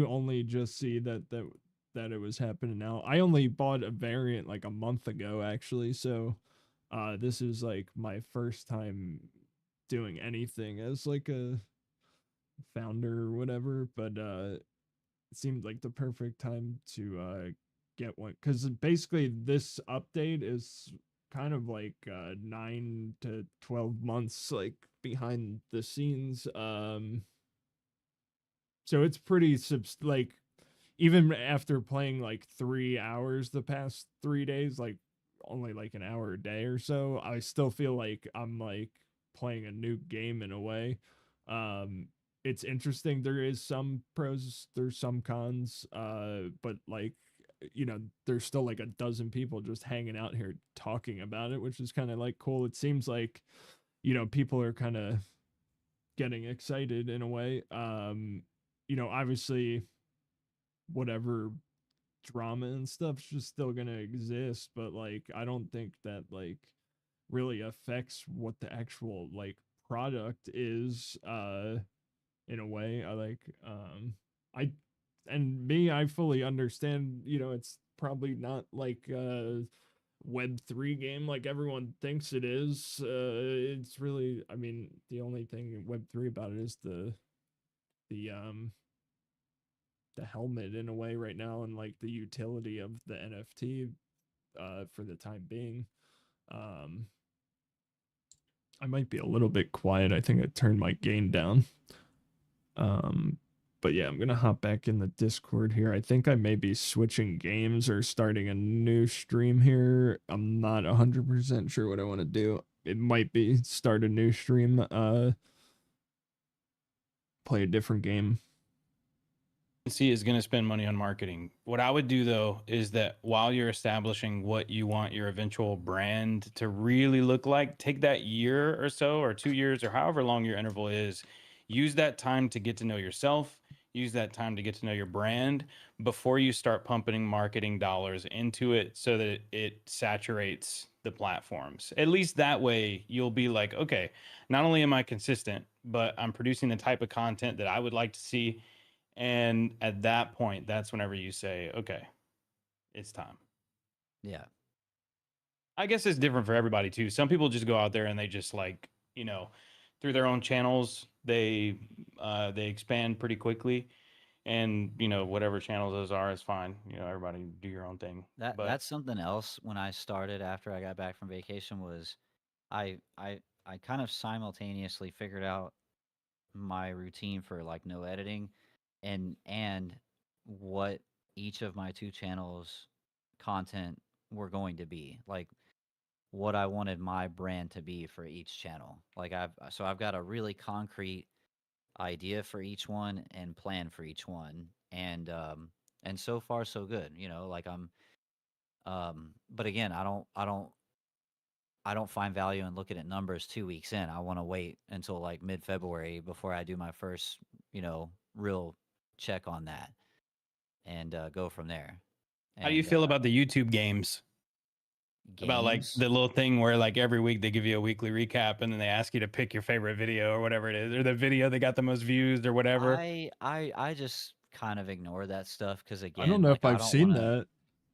only just see that it was happening now? I only bought a variant like a month ago actually, so this is like my first time doing anything as like a founder or whatever, but it seemed like the perfect time to get one, because basically this update is kind of like 9 to 12 months like behind the scenes. So it's pretty like even after playing like 3 hours the past 3 days, like only like an hour a day or so, I still feel like I'm like playing a new game in a way. It's interesting. There is some pros, there's some cons, but like there's still like a dozen people just hanging out here talking about it, which is kind of like cool. It seems like people are kind of getting excited in a way. Obviously whatever drama and stuff's just still gonna exist, but like I don't think that like really affects what the actual like product is in a way. I fully understand, it's probably not like a Web3 game like everyone thinks it is. It's really, I mean, the only thing Web3 about it is the helmet in a way right now, and like the utility of the NFT for the time being. I might be a little bit quiet. I think I turned my gain down. But yeah, I'm gonna hop back in the Discord here. I think I may be switching games or starting a new stream here. I'm not 100% sure what I want to do. It might be start a new stream, play a different game. See is going to spend money on marketing. What I would do though is that while you're establishing what you want your eventual brand to really look like, take that year or so or 2 years or however long your interval is, use that time to get to know yourself, use that time to get to know your brand before you start pumping marketing dollars into it so that it saturates the platforms. At least that way you'll be like, okay, not only am I consistent, but I'm producing the type of content that I would like to see. And at that point, that's whenever you say, okay, it's time. Yeah. I guess it's different for everybody too. Some people just go out there and they just like, through their own channels, they expand pretty quickly. And, whatever channels those are is fine. Everybody do your own thing. That's something else. When I started after I got back from vacation, was I kind of simultaneously figured out my routine for like no editing and what each of my 2 channels content were going to be. Like what I wanted my brand to be for each channel. Like I've got a really concrete idea for each one and plan for each one. And so far so good, you know, like but again, I don't find value in looking at numbers 2 weeks in. I want to wait until like mid-February before I do my first, you know, real check on that and go from there. How do you feel about the YouTube games? About like Games? the little thing where like every week they give you a weekly recap and then they ask you to pick your favorite video or whatever it is, or the video that got the most views or whatever. I just kind of ignore that stuff because again, I don't know like, if I've seen that.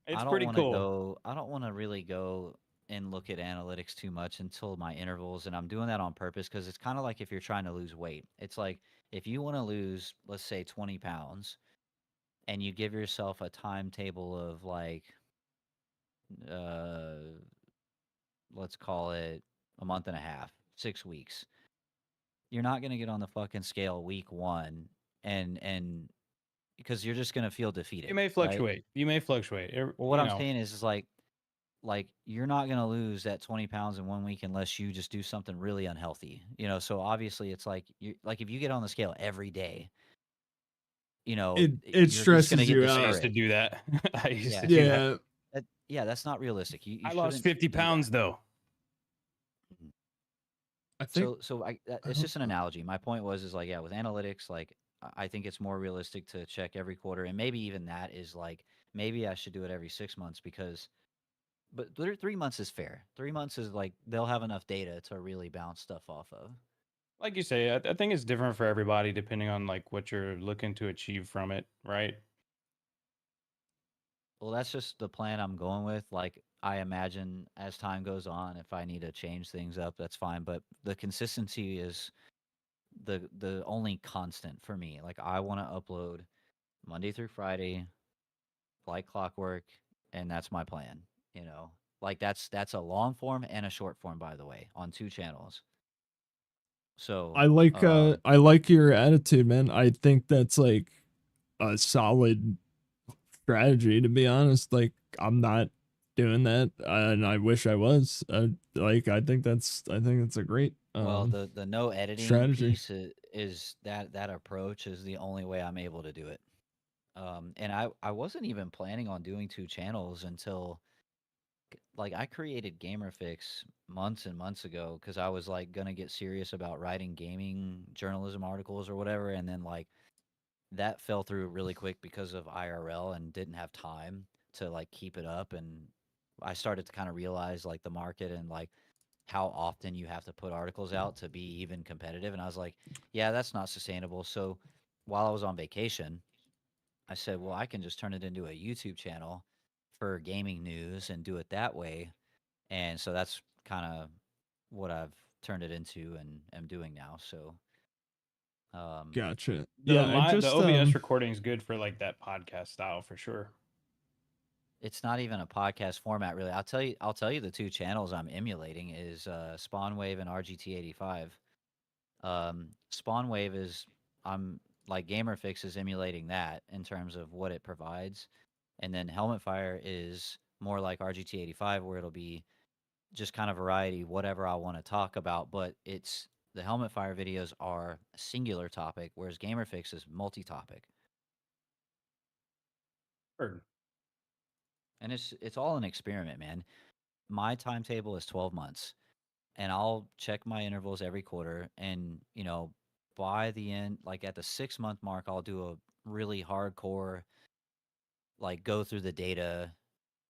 It's pretty cool. I don't want to really go and look at analytics too much until my intervals, and I'm doing that on purpose because it's kind of like if you're trying to lose weight. It's like if you want to lose, let's say, 20 pounds, and you give yourself a timetable of like, uh, let's call it a month and a half, 6 weeks. You're not gonna get on the fucking scale week 1, and because you're just gonna feel defeated. You may right? fluctuate. You may fluctuate. Well, what I'm saying is like you're not gonna lose that 20 pounds in 1 week unless you just do something really unhealthy. You know, so obviously it's like you like if you get on the scale every day, you know, It you're just stresses gonna get you out. I used to discouraged. do that. I used Yeah, to do that. yeah, that's not realistic. You I lost shouldn't 50 do that. pounds though. I think So it's just an analogy. My point was like yeah, with analytics, like I think it's more realistic to check every quarter, and maybe even that is like maybe I should do it every 6 months because, but 3 months is fair. 3 months is like they'll have enough data to really bounce stuff off of. Like you say, I think it's different for everybody depending on like what you're looking to achieve from it, right? Well, that's just the plan I'm going with. Like, I imagine as time goes on, if I need to change things up, that's fine. But the consistency is the only constant for me. Like, I want to upload Monday through Friday, like clockwork, and that's my plan. You know, like that's a long form and a short form, by the way, on 2 channels. So I like your attitude, man. I think that's like a solid strategy, to be honest. Like I'm not doing that, and I wish I was. Like I think that's a great well, the no editing strategy. piece is that approach is the only way I'm able to do it. And I wasn't even planning on doing 2 channels until like I created GamerFix months and months ago because I was like gonna get serious about writing gaming journalism articles or whatever, and then like that fell through really quick because of IRL and didn't have time to like keep it up, and I started to kind of realize like the market and like how often you have to put articles out to be even competitive, and I was like, yeah, that's not sustainable. So while I was on vacation, I said, well, I can just turn it into a YouTube channel for gaming news and do it that way. And so that's kind of what I've turned it into and am doing now. So, Gotcha. The, Yeah, I the just OBS recording is good for like that podcast style for sure. it's not even a podcast format, really. I'll tell you the 2 channels I'm emulating is Spawnwave and RGT85. Spawnwave is I'm like GamerFix is emulating that in terms of what it provides, and then Helmet Fire is more like RGT85, where it'll be just kind of variety, whatever I want to talk about. But it's the Helmet Fire videos are a singular topic, whereas GamerFix is multi-topic. Heard. And it's all an experiment, man. My timetable is 12 months, and I'll check my intervals every quarter. And you know, by the end, like at the 6-month mark, I'll do a really hardcore, like go through the data,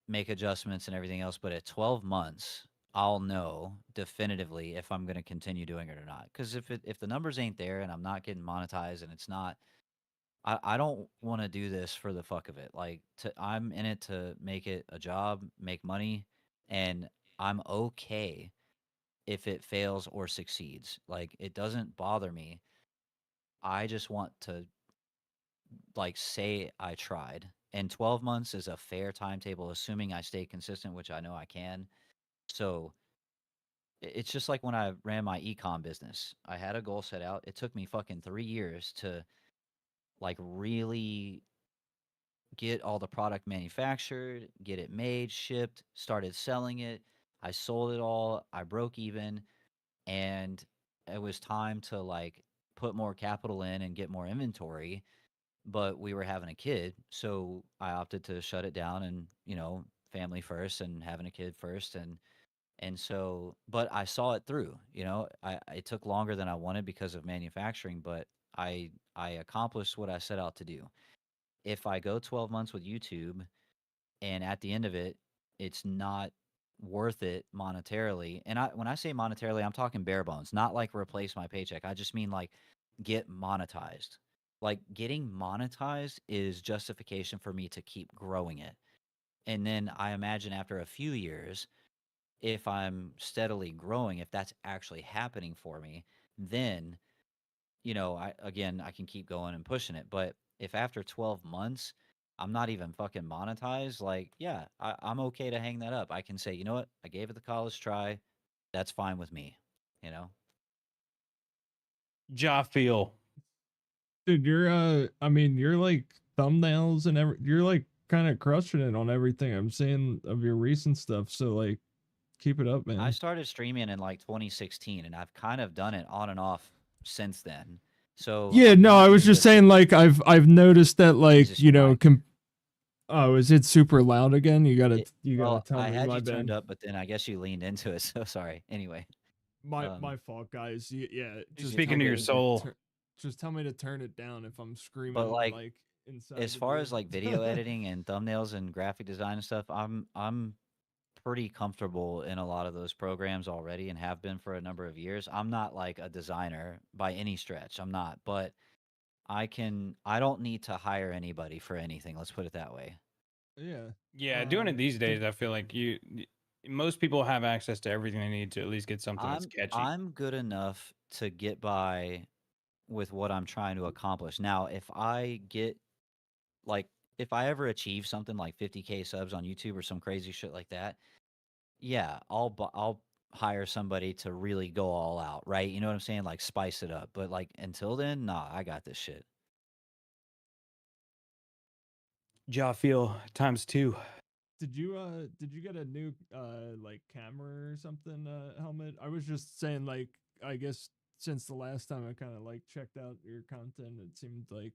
make adjustments and everything else. But at 12 months, I'll know definitively if I'm going to continue doing it or not. Because if the numbers ain't there and I'm not getting monetized and it's not, I don't want to do this for the fuck of it. Like I'm in it to make it a job, make money, and I'm okay if it fails or succeeds. Like it doesn't bother me. I just want to like say I tried. And 12 months is a fair timetable, assuming I stay consistent, which I know I can. So it's just like when I ran my ecom business. I had a goal set out. It took me fucking 3 years to like really get all the product manufactured, get it made, shipped, started selling it. I sold it all. I broke even, and it was time to like put more capital in and get more inventory. But we were having a kid, so I opted to shut it down and, family first and having a kid first. And so, but I saw it through. It took longer than I wanted because of manufacturing, but I accomplished what I set out to do. If I go 12 months with YouTube and at the end of it, it's not worth it monetarily. And when I say monetarily, I'm talking bare bones, not like replace my paycheck. I just mean like get monetized. Like getting monetized is justification for me to keep growing it. And then I imagine after a few years, if I'm steadily growing, if that's actually happening for me, then, I can keep going and pushing it. But if after 12 months, I'm not even fucking monetized, like, yeah, I'm okay to hang that up. I can say, you know what? I gave it the college try. That's fine with me, you know? Ja feel. Dude, I mean, you're like thumbnails and you're like kind of crushing it on everything I'm seeing of your recent stuff. So like, keep it up, I man. started streaming in like 2016, and I've kind of done it on and off since then. So Yeah, I'm no, not I was even just saying like I've noticed that like, Jesus, your mic. Oh, is it super loud again? You gotta Well, tell I me, had my you bad. turned up, but then I guess you leaned into it. So sorry. Anyway, My fault, guys. Yeah, just speaking tell to me your soul. just tell me to turn it down if I'm screaming but like inside. as the far as dude. like video editing and thumbnails and graphic design and stuff, I'm pretty comfortable in a lot of those programs already and have been for a number of years. I'm not like a designer by any stretch. I'm not, but I don't need to hire anybody for anything. Let's put it that way. Yeah. Yeah, doing it these days, I feel like most people have access to everything they need to at least get something that's catchy. I'm good enough to get by with what I'm trying to accomplish. Now, if I get like if I ever achieve something like 50K subs on YouTube or some crazy shit like that, yeah, I'll hire somebody to really go all out, right? You know what I'm saying? Like spice it up. But like until then, nah, I got this shit. Ja feel ×2. Did you get a new like camera or something, helmet? I was just saying like, I guess since the last time I kind of like checked out your content, it seemed like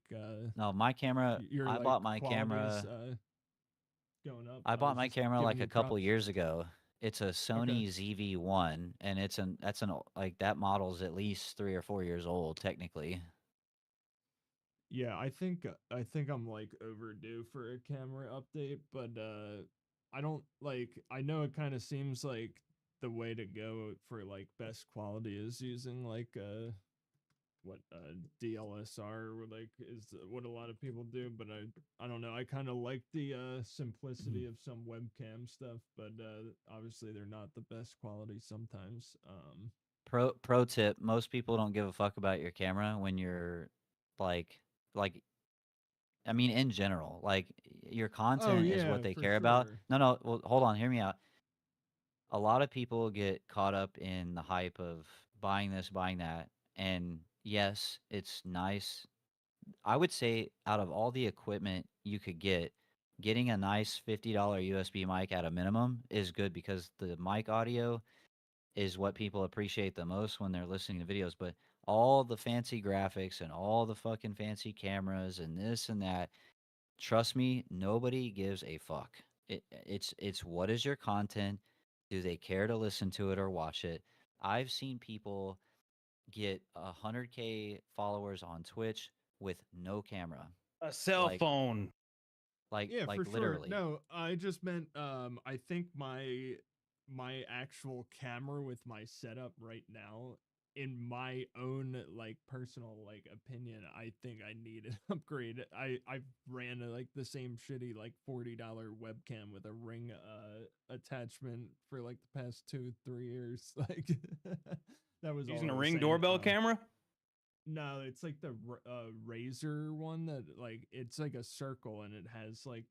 No, my camera, your I like, bought my quality's, camera. going up. I bought was my just camera like giving a you couple props. years ago. It's a Sony ZV-1, and that's an like that model's at least 3 or 4 years old technically. Yeah, I think I'm like overdue for a camera update, but I don't like, I know it kind of seems like the way to go for like best quality is using like what DLSR or like is what a lot of people do, but I don't know. I kind of like the simplicity of some webcam stuff, but obviously they're not the best quality sometimes. Pro tip, most people don't give a fuck about your camera when you're like I mean in general, like your content is yeah, what they for care about. sure. No, well hold on, hear me out. A lot of people get caught up in the hype of buying this, buying that, and yes, it's nice. I would say out of all the equipment you could get, getting a nice $50 USB mic at a minimum is good because the mic audio is what people appreciate the most when they're listening to videos. But all the fancy graphics and all the fucking fancy cameras and this and that, trust me, nobody gives a fuck. It's what is your content? Do they care to listen to it or watch it? I've seen people get 100K followers on Twitch with no camera. A cell phone. Yeah, Like for sure. literally. No, I just meant I think my actual camera with my setup right now, in my own like personal like opinion, I think I need an upgrade. I ran like the same shitty like $40 webcam with a Ring attachment for like the past 2-3 years. Like that was Using all a I was Ring saying. doorbell camera? No, it's like the Razer one that like it's like a circle and it has like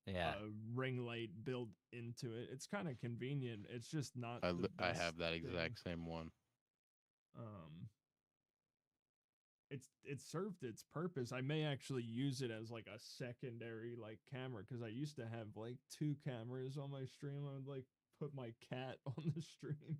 Yeah. a ring light built into it. It's kind of convenient. It's just not. I have that exact same one. it served its purpose. I may actually use it as like a secondary like camera because I used to have like 2 cameras on my stream. I would like put my cat on the stream.